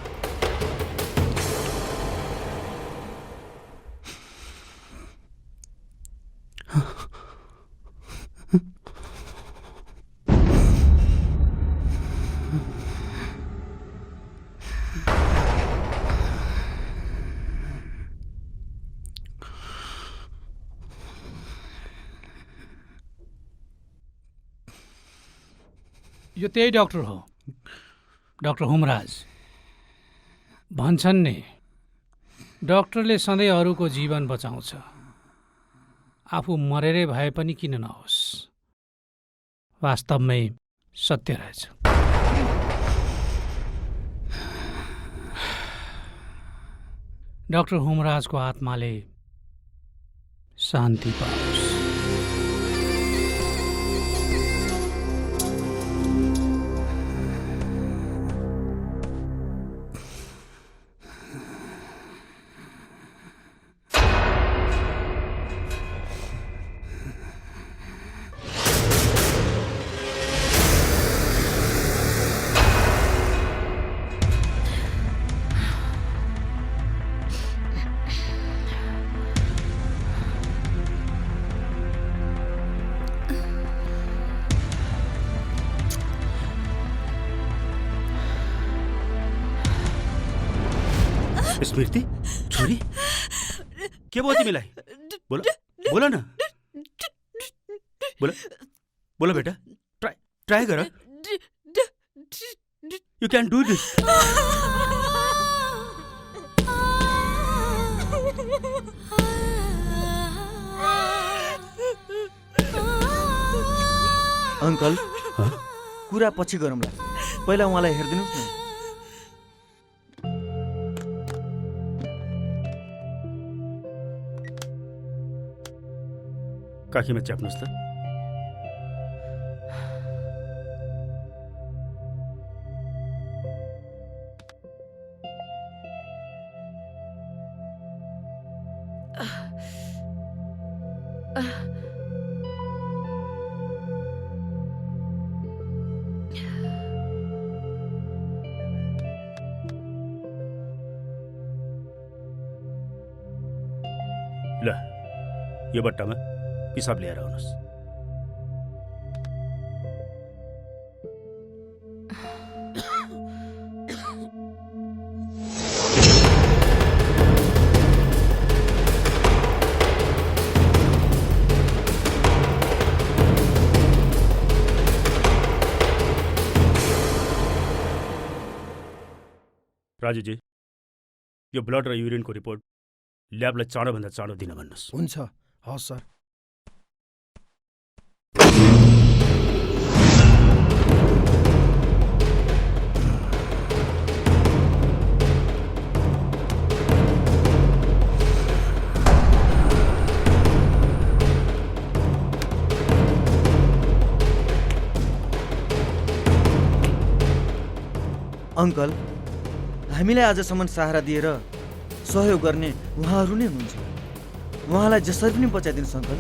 यो त्यही डाक्टर हो, डाक्टर हुमराज। भन्छन् नि, डाक्टरले सधैँ अरूको जीवन बचाउँछ, आफू मरेरै भए पनि किन नहोस्। वास्तवमै सत्य रहेछ। डाक्टर हुमराजको आत्माले शान्ति पाओस्। स्मृति, छोरी, के भयो तिमीलाई? बोला न, बोला बेटा, ट्राई गर। You can do this. Uncle, कुरा पछि गरौँला, पहिला उहाँलाई हेरिदिनुहोस् न। काखीमा च्याप्नुहोस् त। ल, यो बट्टामा पिसाब लिएर आउनुहोस्। राजुजी, यो ब्लड र युरिनको रिपोर्ट ल्याबलाई चाँडोभन्दा चाँडो दिन भन्नुहोस्। हुन्छ, हवस् सर। अङ्कल, हामीलाई आजसम्म सहारा दिएर सहयोग गर्ने उहाँहरू नै हुनुहुन्छ। उहाँलाई जसरी पनि बचाइदिनुहोस् अङ्कल।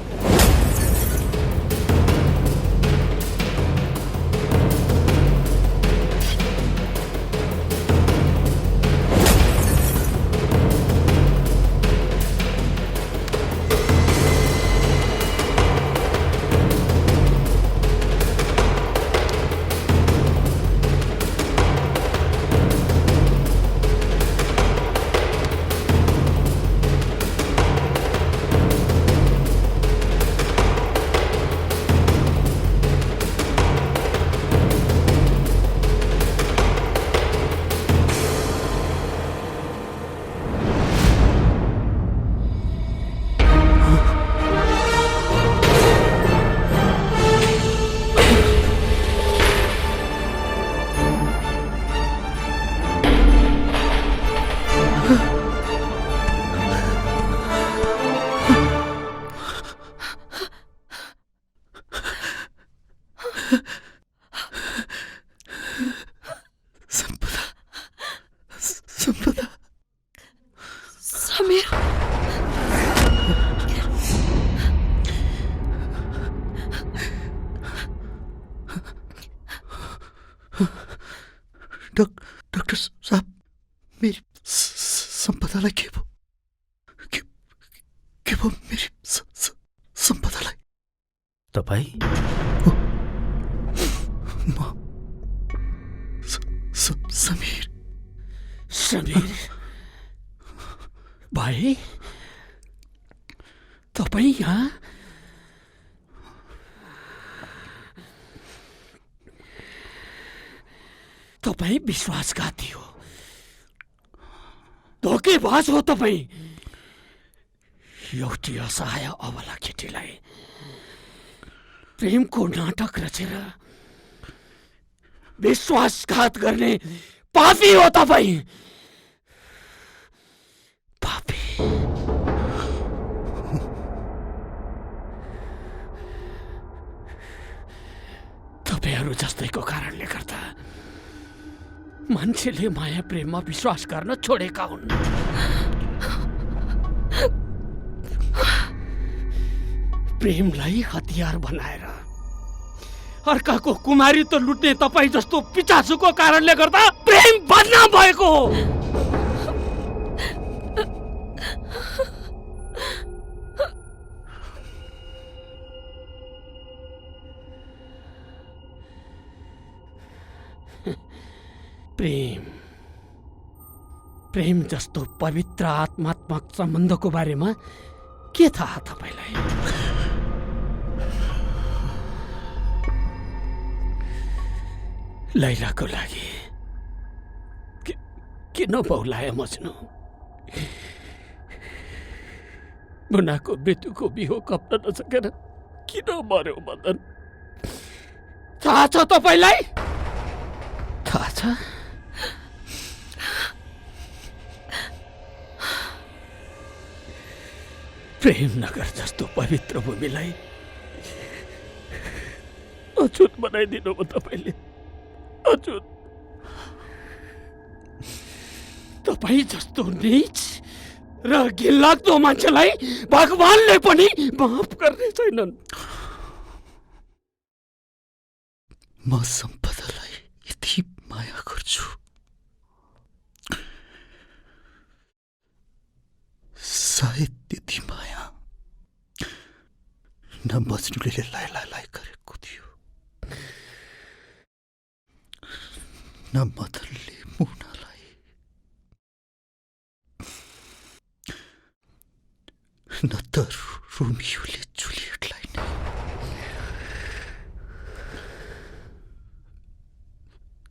डॉक्टर साहब, मेरी संपदालाई के भयो? के भयो मेरी संपदालाई? तपाईँ? समीर। समीर भाइ, तपाईँ यहाँ? तपाईँ विश्वासघाती हो, धोकेबाज हो तपाईँ। एउटी असहाय अबला केटीलाई प्रेमको नाटक रचेर विश्वासघात गर्ने पापी हो तपाईँ, पापी। तपाईँहरू जस्तैको कारणले गर्दा मान्छेले माया प्रेममा विश्वास गर्न छोडेका हुन्। प्रेमलाई हतियार बनाएर अर्काको कुमारी त लुट्ने तपाईँ जस्तो पिचासुको कारणले गर्दा प्रेम बदनाम भएको हो। प्रेम जस्तो पवित्र आत्मात्मक सम्बन्धको बारेमा के थाहा तपाईलाई? लैलाको लागि किन बौलायो मज्नु? मुनाको बेटुको बिहो कप्न नसकेर किन मर्यो मदन? थाहा छ तपाईलाई? थाहा छ? प्रेम नगर जस्तो पवित्र भूमिलाई अछुत बनाइदिनु भयो तपाईले, अछुत। तपाईँ जस्तो नीच र घिनलाग्दो मान्छेलाई भगवानले पनि माफ गर्ने छैनन्। म सम्पदालाई यति माया गर्छु, सायद त्यति माया न मज्नुले लैलालाई गरेको थियो, न मदनले मुनालाई, न त रोमियोले जुलियटलाई नै।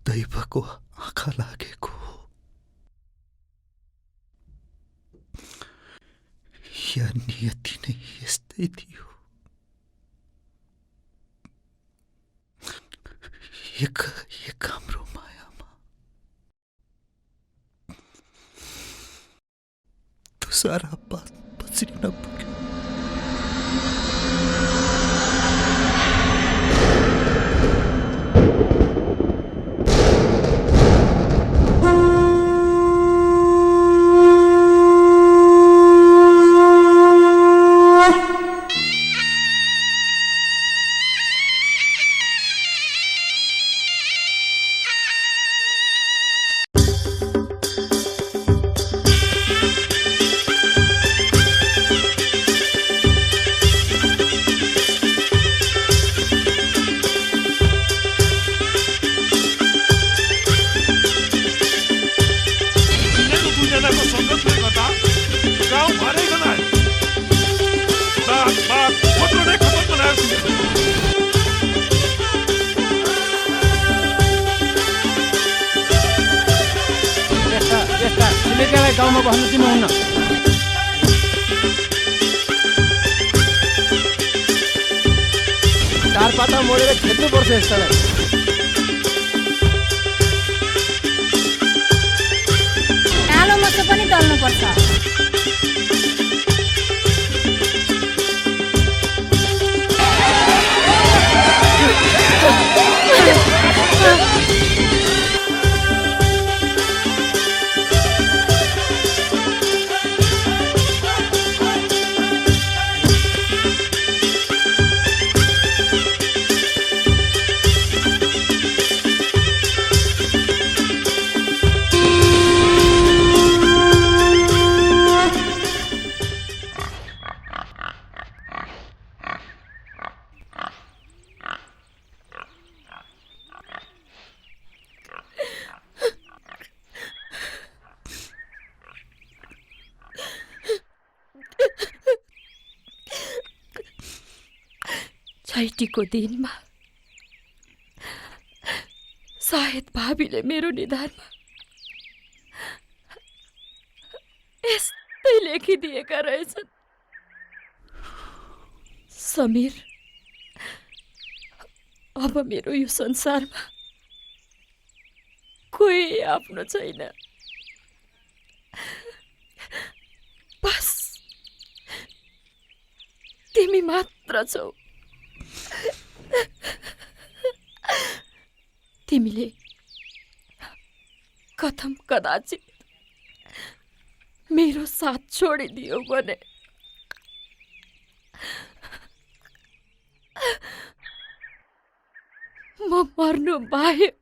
दैवको आँखा लागेको या नियति नै यस्तै थियो। एक हाम्रो मायामा तुषारपात पसिन पुग्यो। गाउँमा बस्न दिनुहुन्न। चार पाता मोडेर खेद्नुपर्छ यस्तालाई। कालो मसो पनि दल्नुपर्छ। छैटीको दिनमा सायद भाबीले मेरो निधारमा यस्तै लेखिदिएका रहेछन्। समीर, अब मेरो यो संसारमा कोही आफ्नो छैन। बस तिमी मात्र छौ। तिमीले कथम कदाचित मेरो साथ छोडिदियो भने म मर्नु बाहेक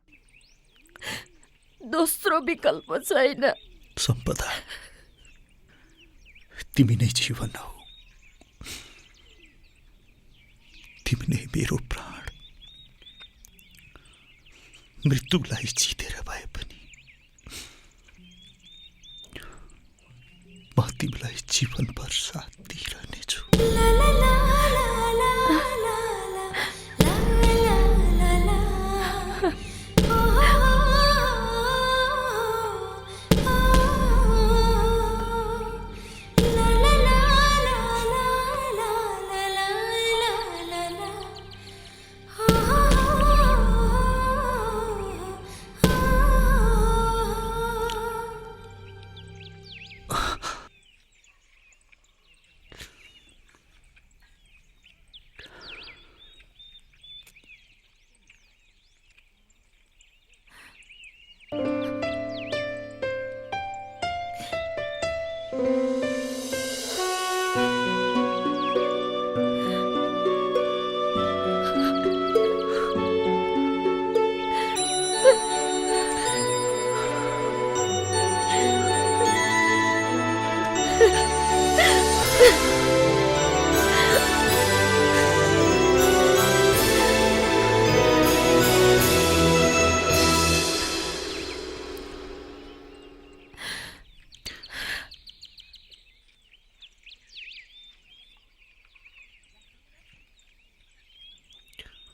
दोस्रो विकल्प छैन। सम्पदा, तिमी नै जीवन हौ। तिमी नै मेरो प्राण। मृत्युलाई जितेर भए पनि म तिमीलाई जीवनभर साथ दिइरहनेछु।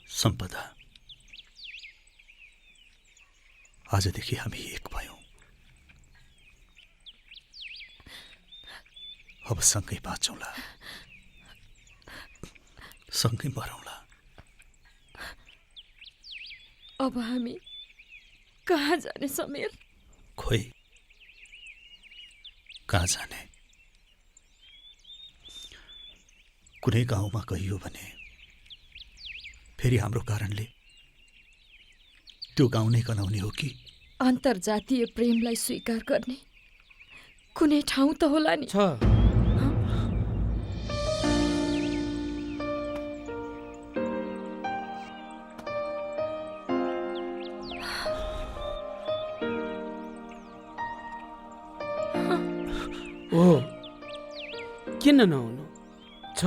सम्पदा, आजदेखि हामी एक भयौं। अब सँगै बाँचौँला, सँगै मरौँला। अब हामी कहाँ जाने समीर? खोइ कहाँ जाने? कुनै गाउँमा गइयो भने फेरि हाम्रो कारणले त्यो गाउँ नै गनाउने हो कि? अन्तर्जातीय प्रेमलाई स्वीकार गर्ने कुनै ठाउँ त होला नि? ओ किन नहुनु? छ।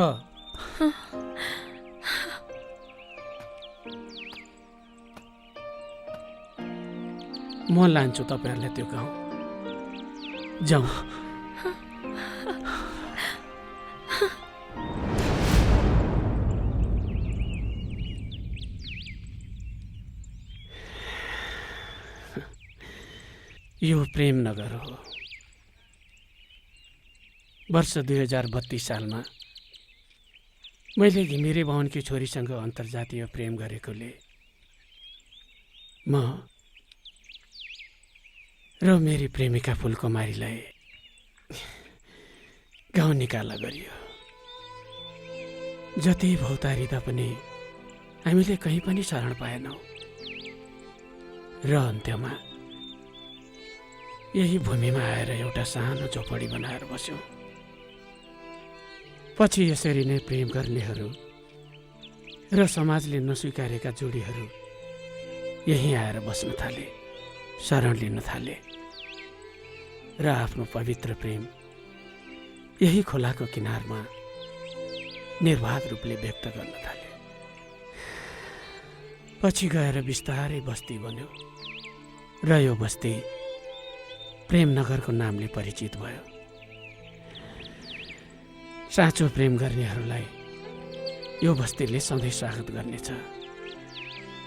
म लान्छु तपाईँहरूलाई त्यो गाउँ। जाउँ। यो प्रेम नगर हो। वर्ष 2032 सालमा मैले घिमिरे बाहुनकी छोरीसँग अन्तर्जातीय प्रेम गरेकोले म र मेरी प्रेमिका फुलकुमारीलाई गाउँ निकाला गरियो। जति भौतारिँदा पनि हामीले कहीँ पनि शरण पाएनौँ र अन्त्यमा यही भूमिमा आएर एउटा सानो झोपडी बनाएर बस्यौँ। पछि यसरी नै प्रेम गर्नेहरू र समाजले नस्वीकारेका जोडीहरू यहीँ आएर बस्न थाले, शरण लिन थाले र आफ्नो पवित्र प्रेम यही खोलाको किनारमा निर्वाध रूपले व्यक्त गर्न थाले। पछि गएर बिस्तारै बस्ती बन्यो र यो बस्ती प्रेमनगरको नामले परिचित भयो। साँचो प्रेम गर्नेहरूलाई यो बस्तीले सधैँ स्वागत गर्नेछ।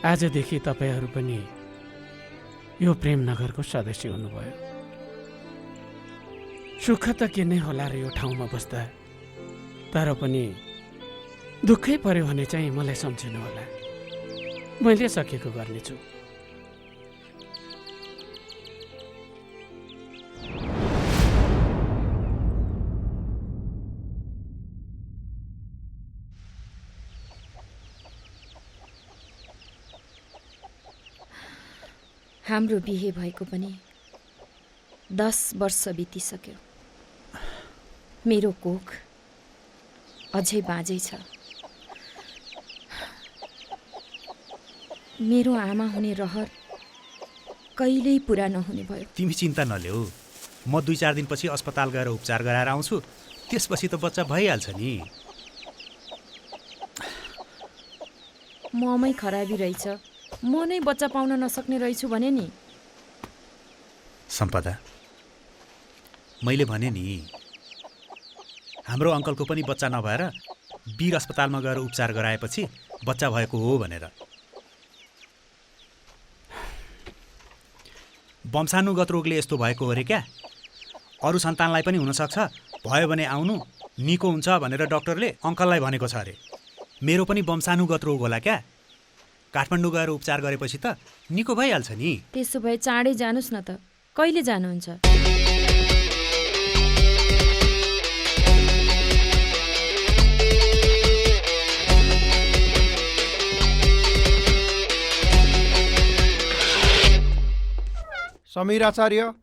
आजदेखि तपाईँहरू पनि यो प्रेमनगरको सदस्य हुनुभयो। सुख त के नै होला र यो ठाउँमा बस्दा, तर पनि दुःखै पर्यो भने चाहिँ मलाई सम्झिनु होला। मैले सकेको गर्नेछु। हाम्रो बिहे भएको पनि 10 वर्ष बितिसक्यो। मेरो कोख अझै बाँझै छ। मेरो आमा हुने रहर कहिल्यै पुरा नहुने भयो। तिमी चिन्ता नल्याऊ, म 2-4 दिनपछि अस्पताल गएर उपचार गराएर आउँछु। त्यसपछि त बच्चा भइहाल्छ नि। ममै खराबी रहेछ, म नै बच्चा पाउन नसक्ने रहेछु भने नि। सम्पदा, मैले भने नि हाम्रो अङ्कलको पनि बच्चा नभएर वीर अस्पतालमा गएर उपचार गराएपछि बच्चा भएको हो भनेर। वंशानुगत रोगले यस्तो भएको हो रे क्या। अरू सन्तानलाई पनि हुनसक्छ, भयो भने आउनु निको हुन्छ भनेर डाक्टरले अङ्कललाई भनेको छ अरे। मेरो पनि वंशानुगत रोग होला क्या। काठमाडौँ गएर उपचार गरेपछि त निको भइहाल्छ नि। त्यसो भए चाँडै जानुस् न त। कहिले जानुहुन्छ? समीर आचार्य,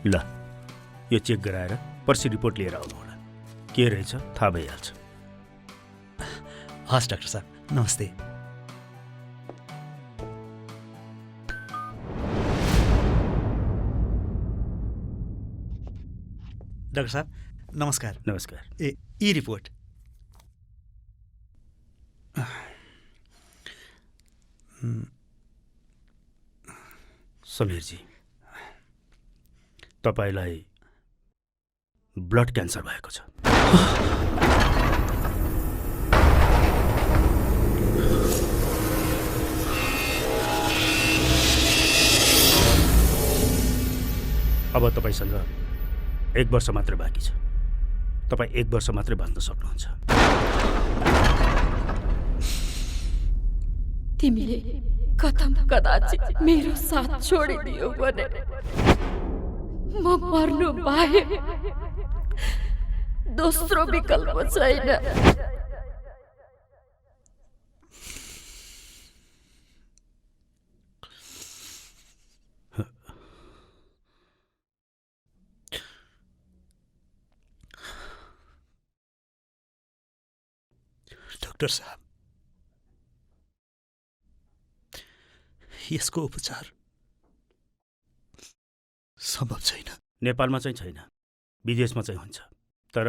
ल यो चेक गराएर पर्सि रिपोर्ट लिएर आउनु होला। के रहेछ थाहा भइहाल्छ। हस् डाक्टर साहब, नमस्ते। डाक्टर साहब नमस्कार। नमस्कार। यी रिपोर्ट। समीरजी, तपाईलाई ब्लड क्यान्सर भएको छ। अब तपाईसँग 1 वर्ष मात्रै बाँकी छ। तपाईँ 1 वर्ष मात्रै बाँच्न सक्नुहुन्छ। तिमीले कदाचित मेरो साथ छोडिदियो भने म मर्नु बाहेक दोस्रो विकल्प छैन। डाक्टर साहब, यसको उपचार सम्भव छैन। नेपालमा चाहिँ छैन, विदेशमा चाहिँ हुन्छ, तर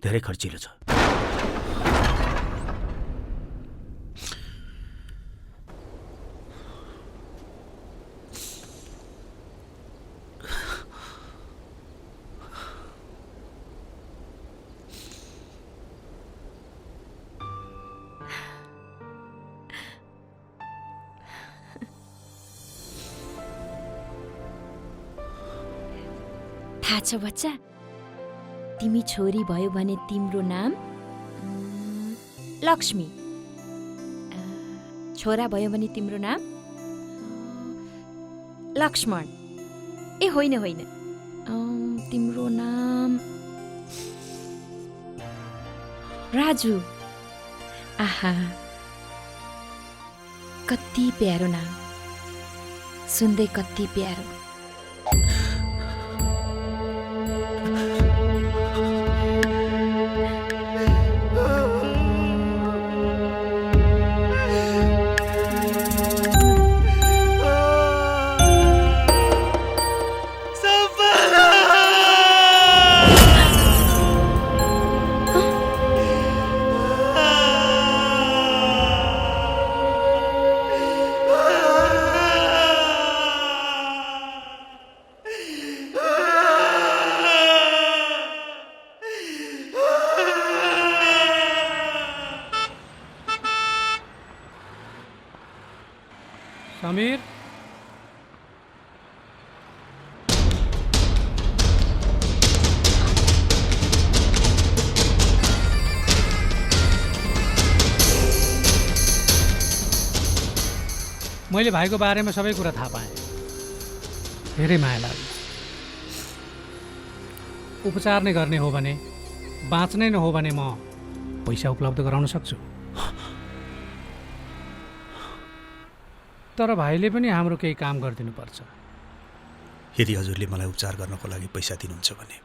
धेरै खर्चिलो छ। थाहा छ बच्चा, तिमी छोरी भयो भने तिम्रो नाम लक्ष्मी, छोरा भयो भने तिम्रो नाम लक्ष्मण। ए होइन होइन, तिम्रो नाम राजु। आहा, कति प्यारो नाम, सुन्दै कति प्यारो। समीर, मैले भाइको बारेमा सबै कुरा थाहा पाएँ। धेरै माया लाग्यो। उपचार नै गर्ने हो भने, बाँच्नै नै हो भने म पैसा उपलब्ध गराउन सक्छु। तर भाइले पनि हाम्रो केही काम गरिदिनु पर्छ। यदि हजुरले मलाई उपचार गर्नको लागि पैसा दिनुहुन्छ भने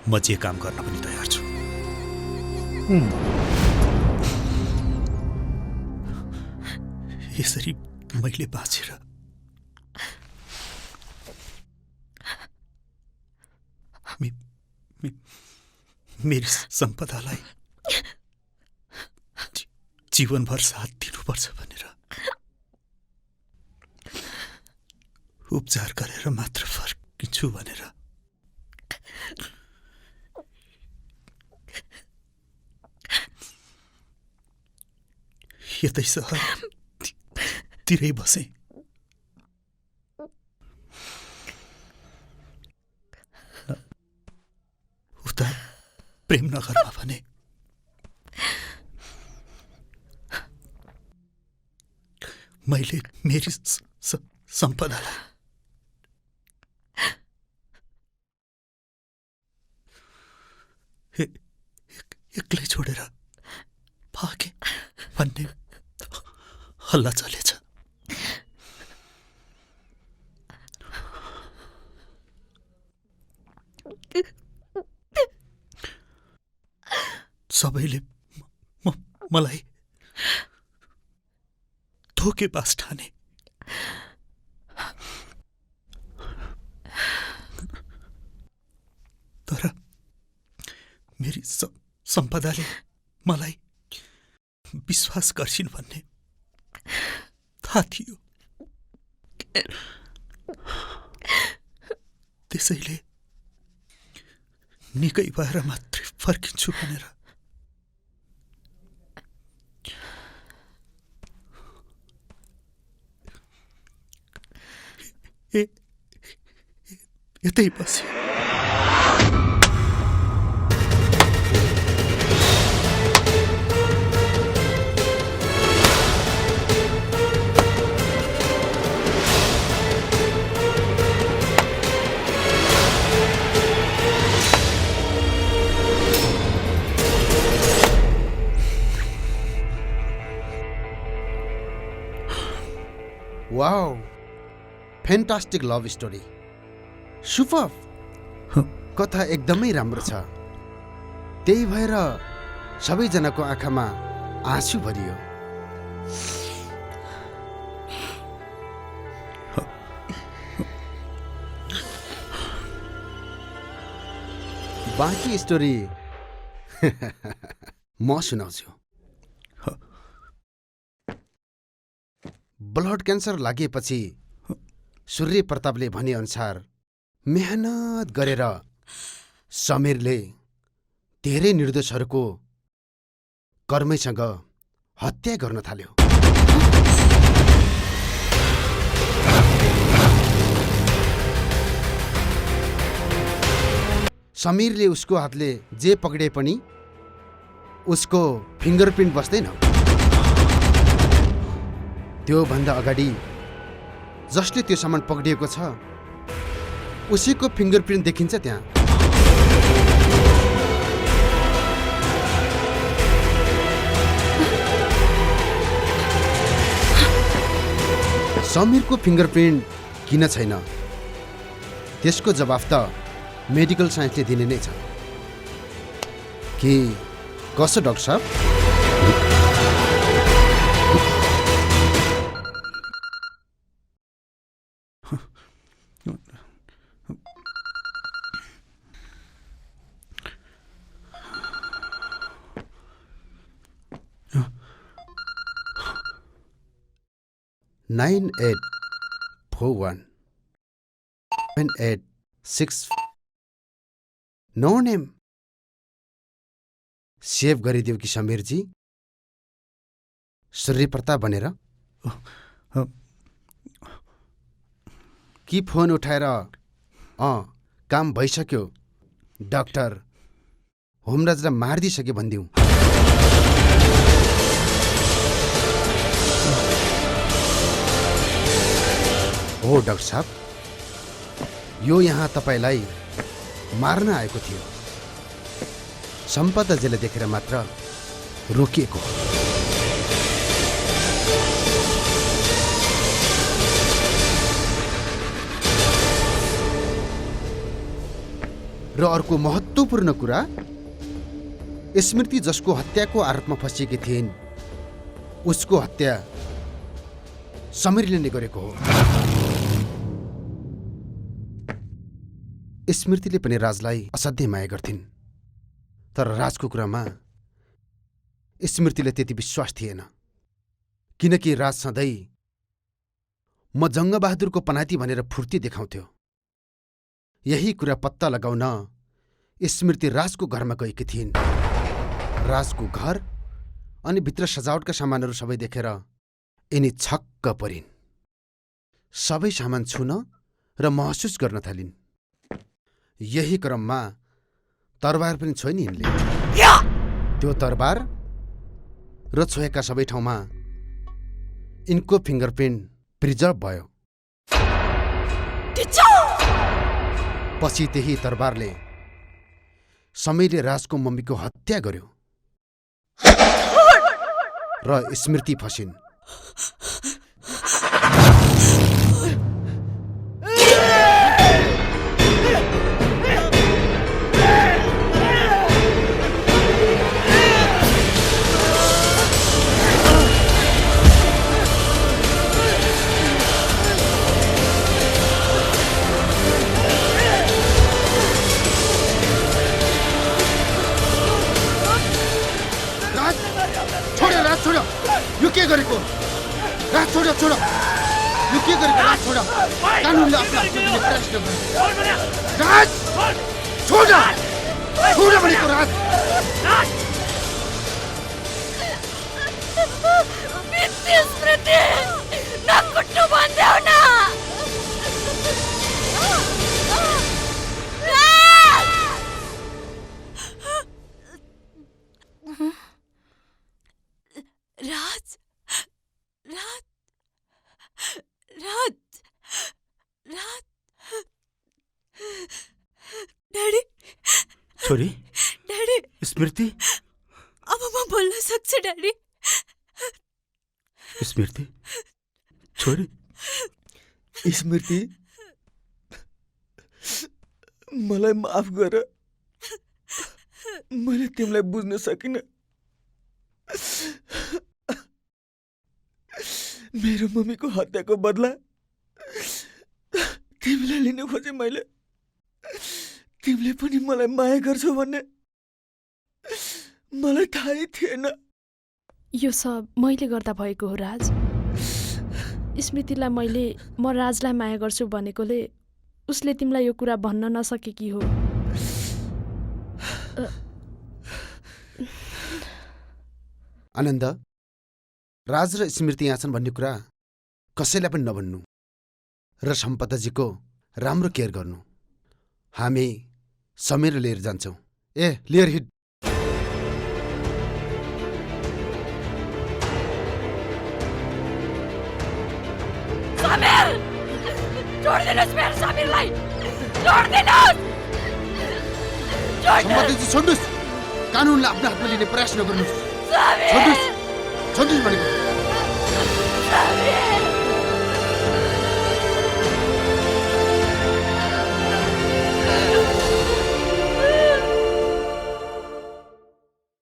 म जे काम गर्न पनि तयार छु। यसरी मैले बाँचेर मेरी सम्पदालाई जीवनभर साथ दिनुपर्छ भनेर उपचार गरेर मात्र फर्किन्छु भनेर यतै सहरतिरै बसेँ। उता प्रेमनगरमा भने मैले मेरी सम्पदालाई एक्लै छोडेर भागे भन्ने हल्ला चलेछ। सबैले मलाई धोकेबाज ठाने। तर मेरी सम्पदाले मलाई विश्वास गर्छिन् भन्ने थाहा थियो। त्यसैले निकै भएर मात्रै फर्किन्छु भनेर यतै बसे। Wow, fantastic love story, super. कथा एकदमै राम्रो छ। त्यही भएर सबैजनाको आँखामा आँसु भरियो। बाँकी स्टोरी म सुनाउँछु। ब्लड क्यान्सर लागेपछि सूर्य प्रतापले भनेअनुसार मेहनत गरेर समीरले धेरै निर्दोषहरूको कर्मैसँग हत्या गर्न थाल्यो। समीरले उसको हातले जे पक्रे पनि उसको फिङ्गरप्रिन्ट बस्दैन। त्योभन्दा अगाडि जसले त्यो सामान पक्रिएको छ उसैको फिङ्गरप्रिन्ट देखिन्छ त्यहाँ। समीरको फिङ्गरप्रिन्ट किन छैन त्यसको जवाफ त मेडिकल साइन्सले दिने नै छ। कि कसो डाक्टर साहब? Nine 841-786 नो नेम सेभ गरिदियो कि समीरजी? सूर्य प्रताप भनेर कि फोन उठाएर काम भइसक्यो डाक्टर होमराजलाई मारिदिइसक्यो भनिदिउँ? हो डाक्टर साहब, यो यहाँ तपाईलाई मार्न आएको थियो। सम्पदाजीले देखेर मात्र रोकिएको। र अर्को महत्त्वपूर्ण कुरा, स्मृति जसको हत्याको आरोपमा फँसिएकी थिइन् उसको हत्या समीरले नै गरेको हो। स्मृतिले पनि राजलाई असाध्यै माया गर्थिन्, तर राजको कुरामा स्मृतिले त्यति विश्वास थिएन। किनकि राज सधैँ म जङ्गबहादुरको पनाती भनेर फुर्ती देखाउँथ्यो। यही कुरा पत्ता लगाउन स्मृति राजको घरमा गएकी थिइन्। राजको घर अनि भित्र सजावटका सामानहरू सबै देखेर यिनी छक्क परिन्। सबै सामान छुन र महसुस गर्न थालिन्। यही क्रममा तरबार पनि छोइ नि यिनले। त्यो तरबार र छोएका सबै ठाउँमा यिनको फिङ्गरप्रिन्ट प्रिजर्भ भयो। पछि त्यही तरबारले समीरले राजको मम्मीको हत्या गर्यो र स्मृति फसिन्। छोड्यो। छोड छोड यो के गरेको राज छोड कानुनले आफ्नो हातमा लिने प्रयास नगर राज छोड छोड भनेको राज स्मृति नकुट्नु भन्देऊ न राज राज राज राज ड्याडी छोरी ड्याडी स्मृति अब म बोल्न सक्छु ड्याडी स्मृति छोरी स्मृति मलाई माफ गर मैले तिमीलाई बुझ्न सकिनँ मेरो मम्मीको हत्याको बदला तिमीलाई लिन खोजेँ मैले तिमीले पनि मलाई माया गर्छौ भन्ने मलाई थाहै थिएन यो सब मैले गर्दा भएको हो राज स्मृतिलाई मैले म राजलाई माया गर्छु भनेकोले उसले तिमीलाई यो कुरा भन्न नसकेकी हो आनन्द राज र स्मृति यहाँ छन् भन्ने कुरा कसैलाई पनि नभन्नु र सम्पदाजीको राम्रो केयर गर्नु हामी समीर लिएर जान्छौँ ए लिएर हिट समीर छोड्दिनुहोस् मेरो समीरलाई छोड्दिनुहोस् सम्पदाजी छोड्नुहोस् कानुनलाई आफ्नो हातमा लिने प्रयास नगर्नुहोस् छोड्नुहोस् भनेको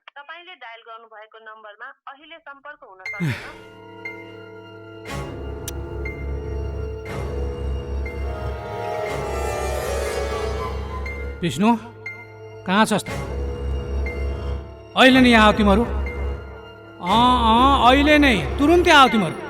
तपाईले डायल गर्नुभएको नम्बरमा अहिले सम्पर्क हुन सक्दैन विष्णु कहाँ छस् त अहिले नै आऊ तिमीहरू अहिले नै तुरुन्तै आऊ तिमीहरू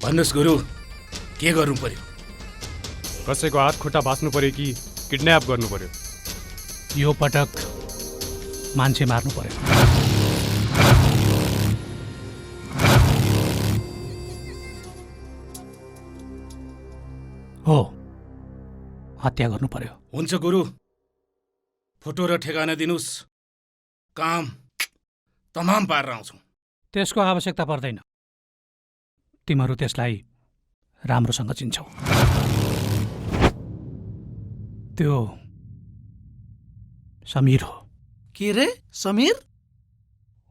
भन्नुहोस् गुरु के गर्नु पर्यो कसैको हात खुट्टा भाँच्नु पर्यो कि किडन्याप गर्नु पर्यो यो पटक मान्छे मार्नु पर्यो हो हत्या गर्नु पर्यो हुन्छ गुरु फोटो र ठेगाना दिनुस् काम तमाम पारेर आउँछौँ त्यसको आवश्यकता पर्दैन तिमीहरू त्यसलाई राम्रोसँग चिन्छौ त्यो समीर हो के रे समीर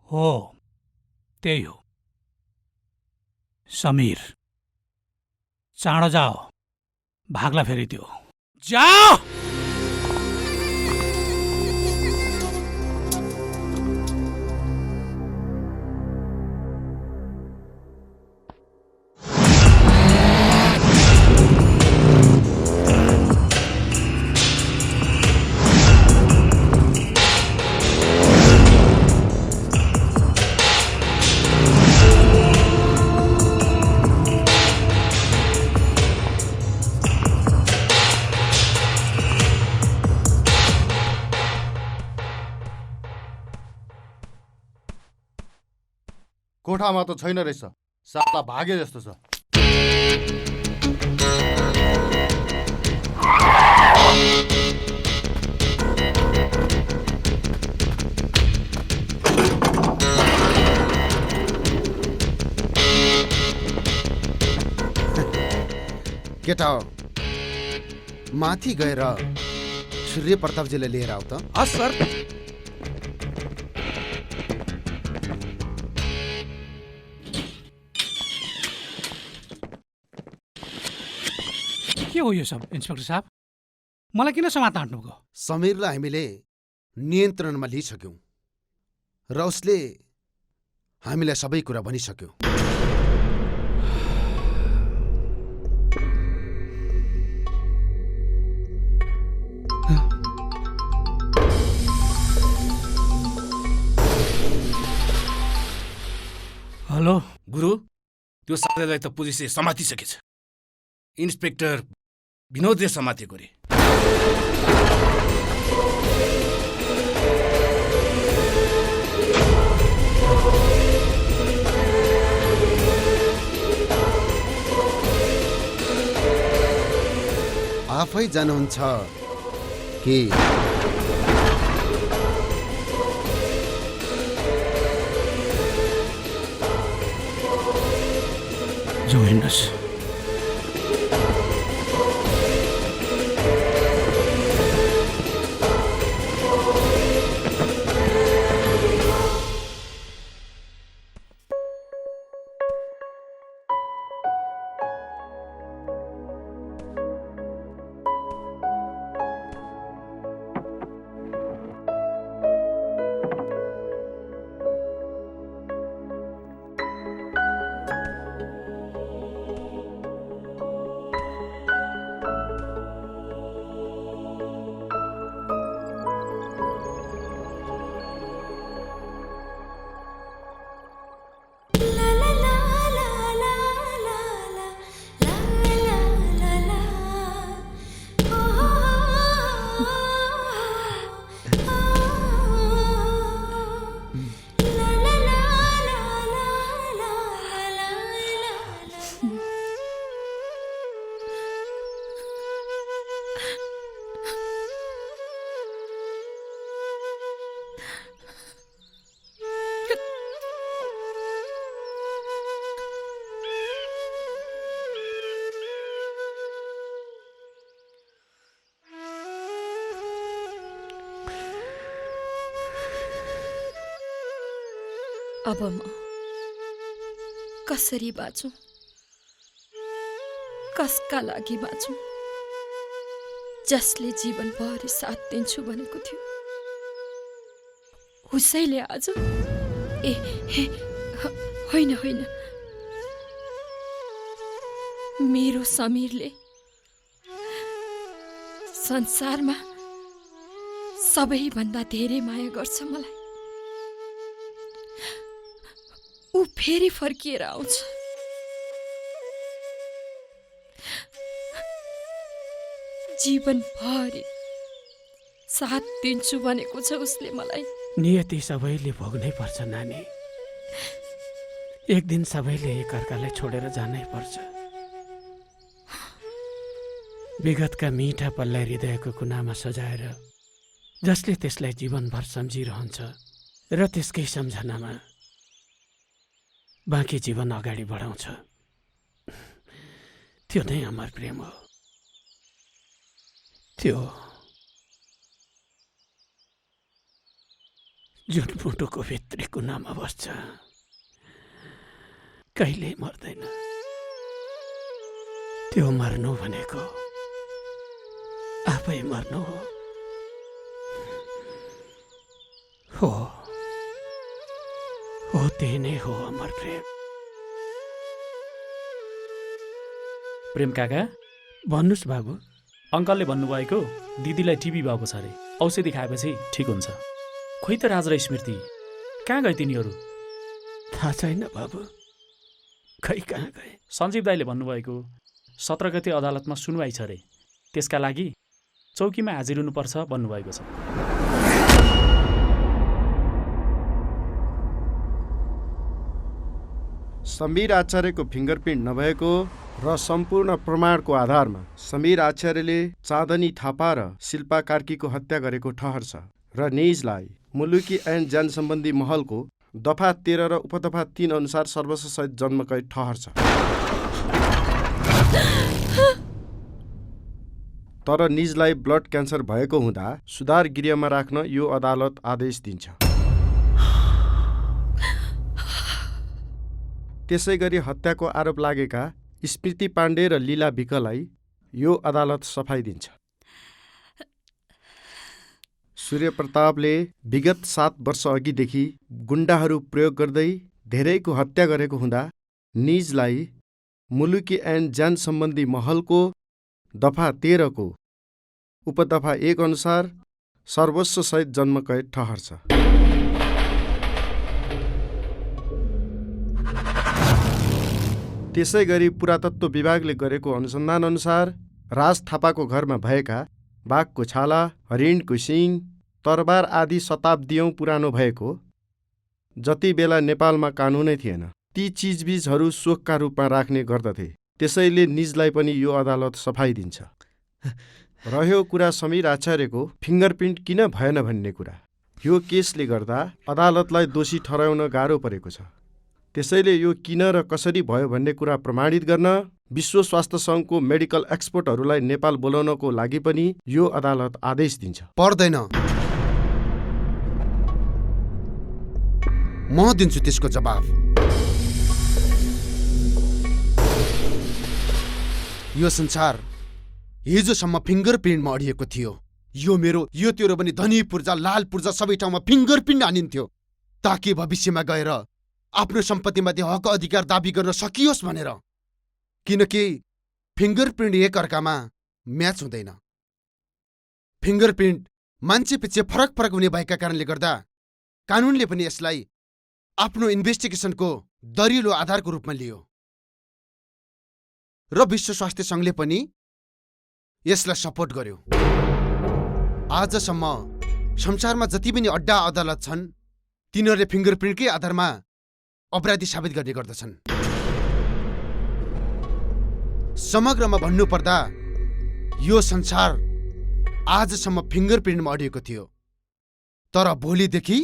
हो त्यही हो समीर चाँडो जाओ भाग्ला फेरि त्यो जाओ कोठामा त छैन रहेछ साता भागे जस्तो छ केटा माथि गएर सूर्य प्रतापजीलाई लिएर आऊ त। हस् सर। के हो यो सब इन्सपेक्टर साहब? मलाई किन समात्न आँट्नुभयो? समीरलाई हामीले नियन्त्रणमा लिइसक्यौँ र उसले हामीलाई सबै कुरा भनिसक्यो। हेलो गुरु, त्यो साथीलाई त पुलिसले समातिसकेछ। इन्सपेक्टर विनोदले समातेको रे। आफै जानुहुन्छ कि जो हिँड्नुहोस्। अब म कसरी बाँचुँ, कसका लागि बाँचुँ? जसले जीवनभरि साथ दिन्छु भनेको थियो उसैले आज होइन होइन, मेरो समीरले संसारमा सबैभन्दा धेरै माया गर्छ मलाई। ऊ फेरि फर्किएर आउँछ। जीवनभरि साथ दिन्छु भनेको छ उसले मलाई। नियति सबैले भोग्नै पर्छ नानी। एक दिन सबैले एकअर्कालाई छोडेर जानै पर्छ। विगतका मिठा पललाई हृदयको कुनामा सजाएर जसले त्यसलाई जीवनभर सम्झिरहन्छ र त्यसकै सम्झनामा बाँकी जीवन अगाडि बढाउँछ, त्यो नै अमर प्रेम हो। त्यो जुन मुटुको भित्री कुनामा बस्छ, कहिल्यै मर्दैन। त्यो मर्नु भनेको आफै मर्नु हो। हो त्यही नै हो अमर प्रेम। प्रेम काका, भन्नुहोस् बाबु। अङ्कलले भन्नुभएको दिदीलाई टिबी भएको छ अरे, औषधि खाएपछि ठिक हुन्छ। खोइ त राज र स्मृति कहाँ गए तिनीहरू? थाहा छैन बाबु, खै कहाँ गए। सञ्जीव दाईले भन्नुभएको 17 गते अदालतमा सुनवाई छ अरे, त्यसका लागि चौकीमा हाजिर हुनुपर्छ भन्नुभएको छ। समीर आचार्यको फिङ्गरप्रिन्ट नभएको र सम्पूर्ण प्रमाणको आधारमा समीर आचार्यले चाँदनी थापा र शिल्पा कार्कीको हत्या गरेको ठहर छ र निजलाई मुलुकी ऐन ज्यान सम्बन्धी महलको दफा 13 र उपदफा 3 अनुसार सर्वस्वसहित जन्मकैद ठहर छ। तर निजलाई ब्लड क्यान्सर भएको हुँदा सुधार गृहमा राख्न यो अदालत आदेश दिन्छ। त्यसैगरी हत्याको आरोप लागेका स्मृति पाण्डे र लीला विकलाई यो अदालत सफाई दिन्छ। सूर्य प्रतापले विगत 7 वर्ष अघिदेखि गुण्डाहरू प्रयोग गर्दै धेरैको हत्या गरेको हुँदा निजलाई मुलुकी ऐन ज्यान सम्बन्धी महलको दफा 13 को उपदफा 1 अनुसार सर्वस्व सहित जन्मकैद ठहर्छ। त्यसैगरी पुरातत्व विभागले गरेको अनुसन्धान अनुसार राज थापाको घरमा भएका बाघको छाला, हरिणको सिङ, तरबार आदि शताब्दीयौं पुरानो भएको, जति बेला नेपालमा कानुनै थिएन, ती चिजबिजहरू शोकका रूपमा राख्ने गर्दथे। त्यसैले निजलाई पनि यो अदालत सफाई दिन्छ। रह्यो कुरा समीर आचार्यको फिङ्गरप्रिन्ट किन भएन भन्ने कुरा। यो केसले गर्दा अदालतलाई दोषी ठहराउन गाह्रो परेको छ। त्यसैले यो किन र कसरी भयो भन्ने कुरा प्रमाणित गर्न विश्व स्वास्थ्य सङ्घको मेडिकल एक्सपर्टहरूलाई नेपाल बोलाउनको लागि पनि यो अदालत आदेश दिन्छ। पर्दैन, म दिन्छु त्यसको जवाफ। यो संसार हिजोसम्म फिङ्गरप्रिन्टमा अडिएको थियो। यो तेरो पनि धनी पूर्जा, लाल पूर्जा सबै ठाउँमा फिङ्गरप्रिन्ट हानिन्थ्यो, ताकि भविष्यमा गएर आफ्नो सम्पत्तिमाथि हक अधिकार दाबी गर्न सकियोस् भनेर। किनकि फिङ्गरप्रिन्ट एकअर्कामा म्याच हुँदैन। फिङ्गरप्रिन्ट मान्छे पछि फरक फरक हुने भएका कारणले गर्दा कानुनले पनि यसलाई आफ्नो इन्भेस्टिगेसनको दरिलो आधारको रूपमा लियो र विश्व स्वास्थ्य सङ्घले पनि यसलाई सपोर्ट गर्यो। आजसम्म संसारमा जति पनि अड्डा अदालत छन् तिनीहरूले फिङ्गरप्रिन्टकै आधारमा अपराधी साबित गर्ने गर्दछन्। समग्रमा भन्नुपर्दा यो संसार आजसम्म फिङ्गरप्रिन्टमा अडिएको थियो, तर भोलिदेखि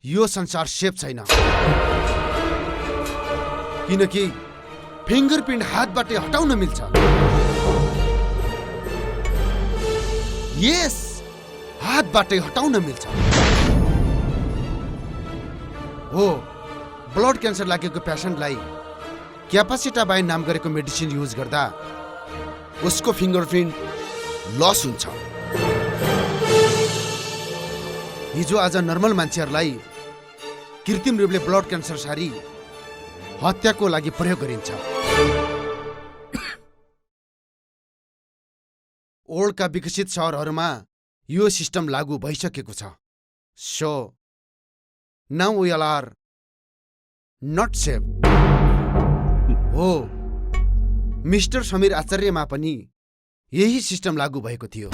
यो संसार सेफ छैन। किनकि फिङ्गरप्रिन्ट हातबाटै हटाउन मिल्छ। यस, हातबाटै हटाउन मिल्छ। हो, ब्लड क्यान्सर लागेको पेसेन्टलाई क्यापासिटाबाइन नाम गरेको मेडिसिन युज गर्दा उसको फिङ्गरप्रिन्ट लस हुन्छ। हिजो आज नर्मल मान्छेहरूलाई कृत्रिम रूपले ब्लड क्यान्सर सारी हत्याको लागि प्रयोग गरिन्छ। वर्ल्डका विकसित सहरहरूमा यो सिस्टम लागू भइसकेको छ। So now we are not safe. हो, मिस्टर समीर आचार्यमा पनि यही सिस्टम लागू भएको थियो।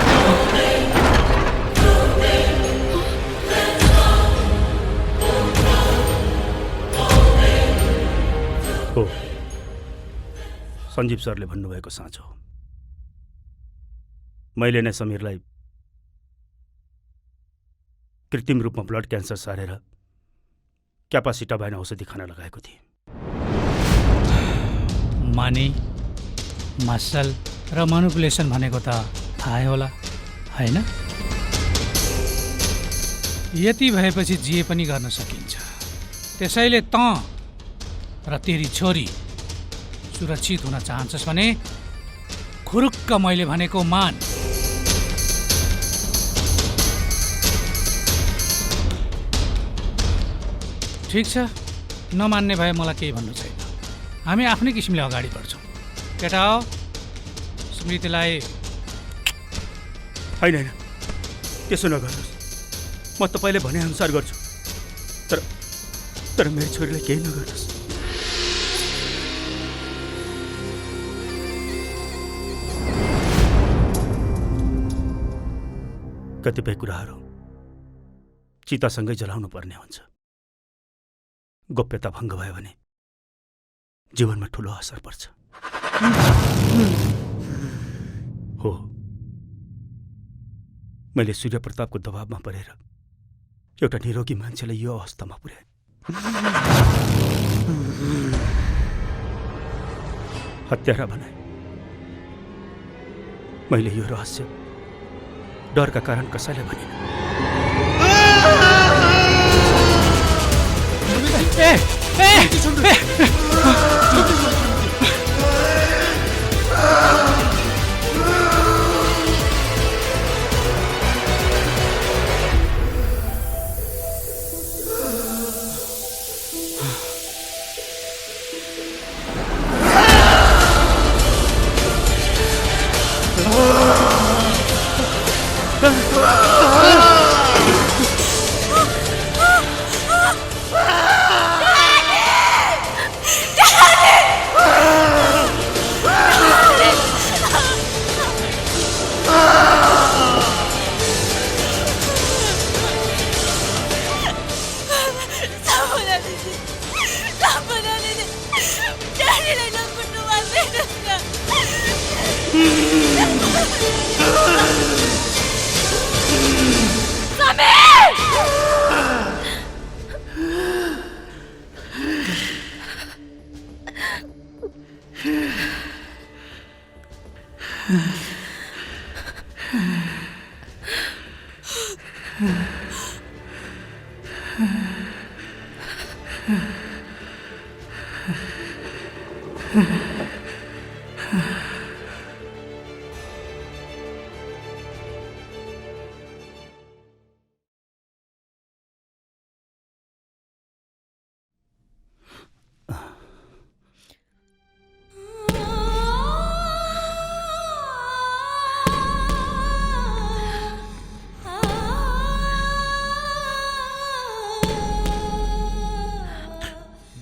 हो, सञ्जीव सरले भन्नुभएको साँचो। मैले नै समीरलाई कृत्रिम रूपमा ब्लड क्यान्सर सारेर क्यापासिटाबाइन औषधि खान लगाएको थिएँ। मानी, मसल र मनुपुलेसन भनेको त थाहै होला, होइन? यति भएपछि जे पनि गर्न सकिन्छ। त्यसैले त र तेरी छोरी सुरक्षित हुन चाहन्छस् भने खुरुक्क मैले भनेको मान। ठिक छ, नमान्ने भए मलाई केही भन्नु छैन। हामी आफ्नै किसिमले अगाडि बढ्छौँ। केटा हो, स्मृतिलाई होइन होइन, त्यसो नगर्नुहोस्। म तपाईँले भनेअनुसार गर्छु, तर मेरो छोरीलाई केही नगर्नुहोस्। कतिपय कुराहरू चितासँगै जलाउनु पर्ने हुन्छ। गोप्यता भङ्ग भयो भने जीवनमा ठुलो असर पर्छ। हो, मैले सूर्य प्रतापको दबावमा परेर एउटा निरोगी मान्छेलाई यो अवस्थामा पुर्याएँ। हत्यारा बनाए, मैले यो रहस्य डरका कारण कसैलाई भनिन।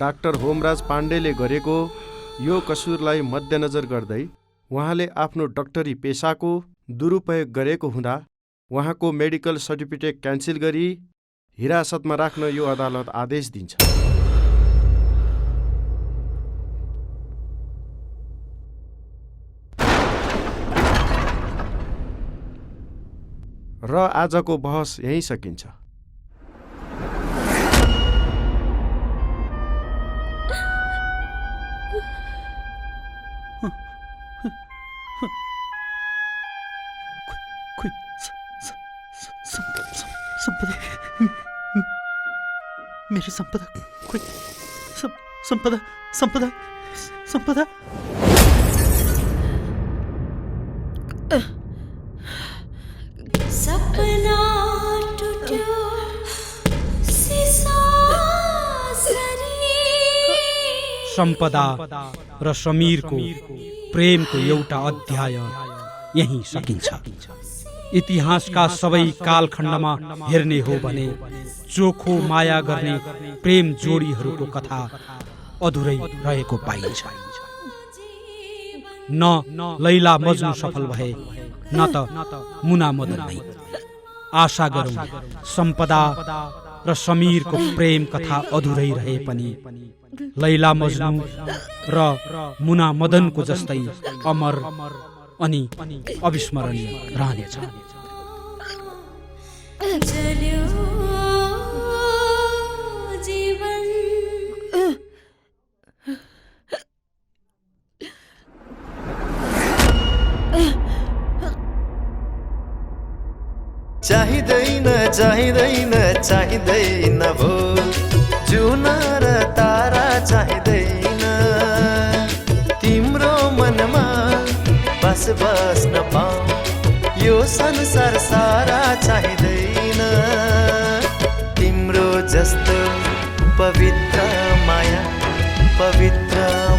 डाक्टर होमराज पाण्डेले गरेको यो कसुरलाई मध्यनजर गर्दै उहाँले आफ्नो डक्टरी पेसाको दुरुपयोग गरेको हुँदा उहाँको मेडिकल सर्टिफिकेट क्यान्सिल गरी हिरासतमा राख्न यो अदालत आदेश दिन्छ। र आजको बहस यहीँ सकिन्छ। मेरो सम्पदा खोइ सम्पदा सम्पदा सम्पदा सपना टुट्यो सम्पदा र समीरको प्रेमको एउटा अध्याय यही सकिन्छ। इतिहासका सबै कालखण्डमा हेर्ने हो भने चोखो माया गर्ने प्रेम जोडीहरूको कथा अधुरै रहेको पाइन्छ। न लैला मज्नु सफल भए न त मुना मदन नै। आशा गरौँ सम्पदा र समीरको प्रेम कथा अधुरै रहे पनि लैला मज्नु र मुना मदनको जस्तै अमर अनि अविस्मरणीय रहनेछ। चाहिँदैन चाहिँदैन चाहिँदैन भो जुन र तारा चाहिँदैन तिम्रो मनमा बस बस्न पाऊ यो संसार सारा चाहिँदैन तिम्रो जस्तो पवित्र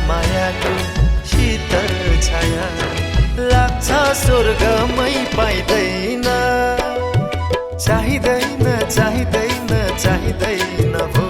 मायाको शीतल छाया लाग्छ स्वर्गमै पाइँदैन चाहिँदैन चाहिँदैन चाहिँदैन भो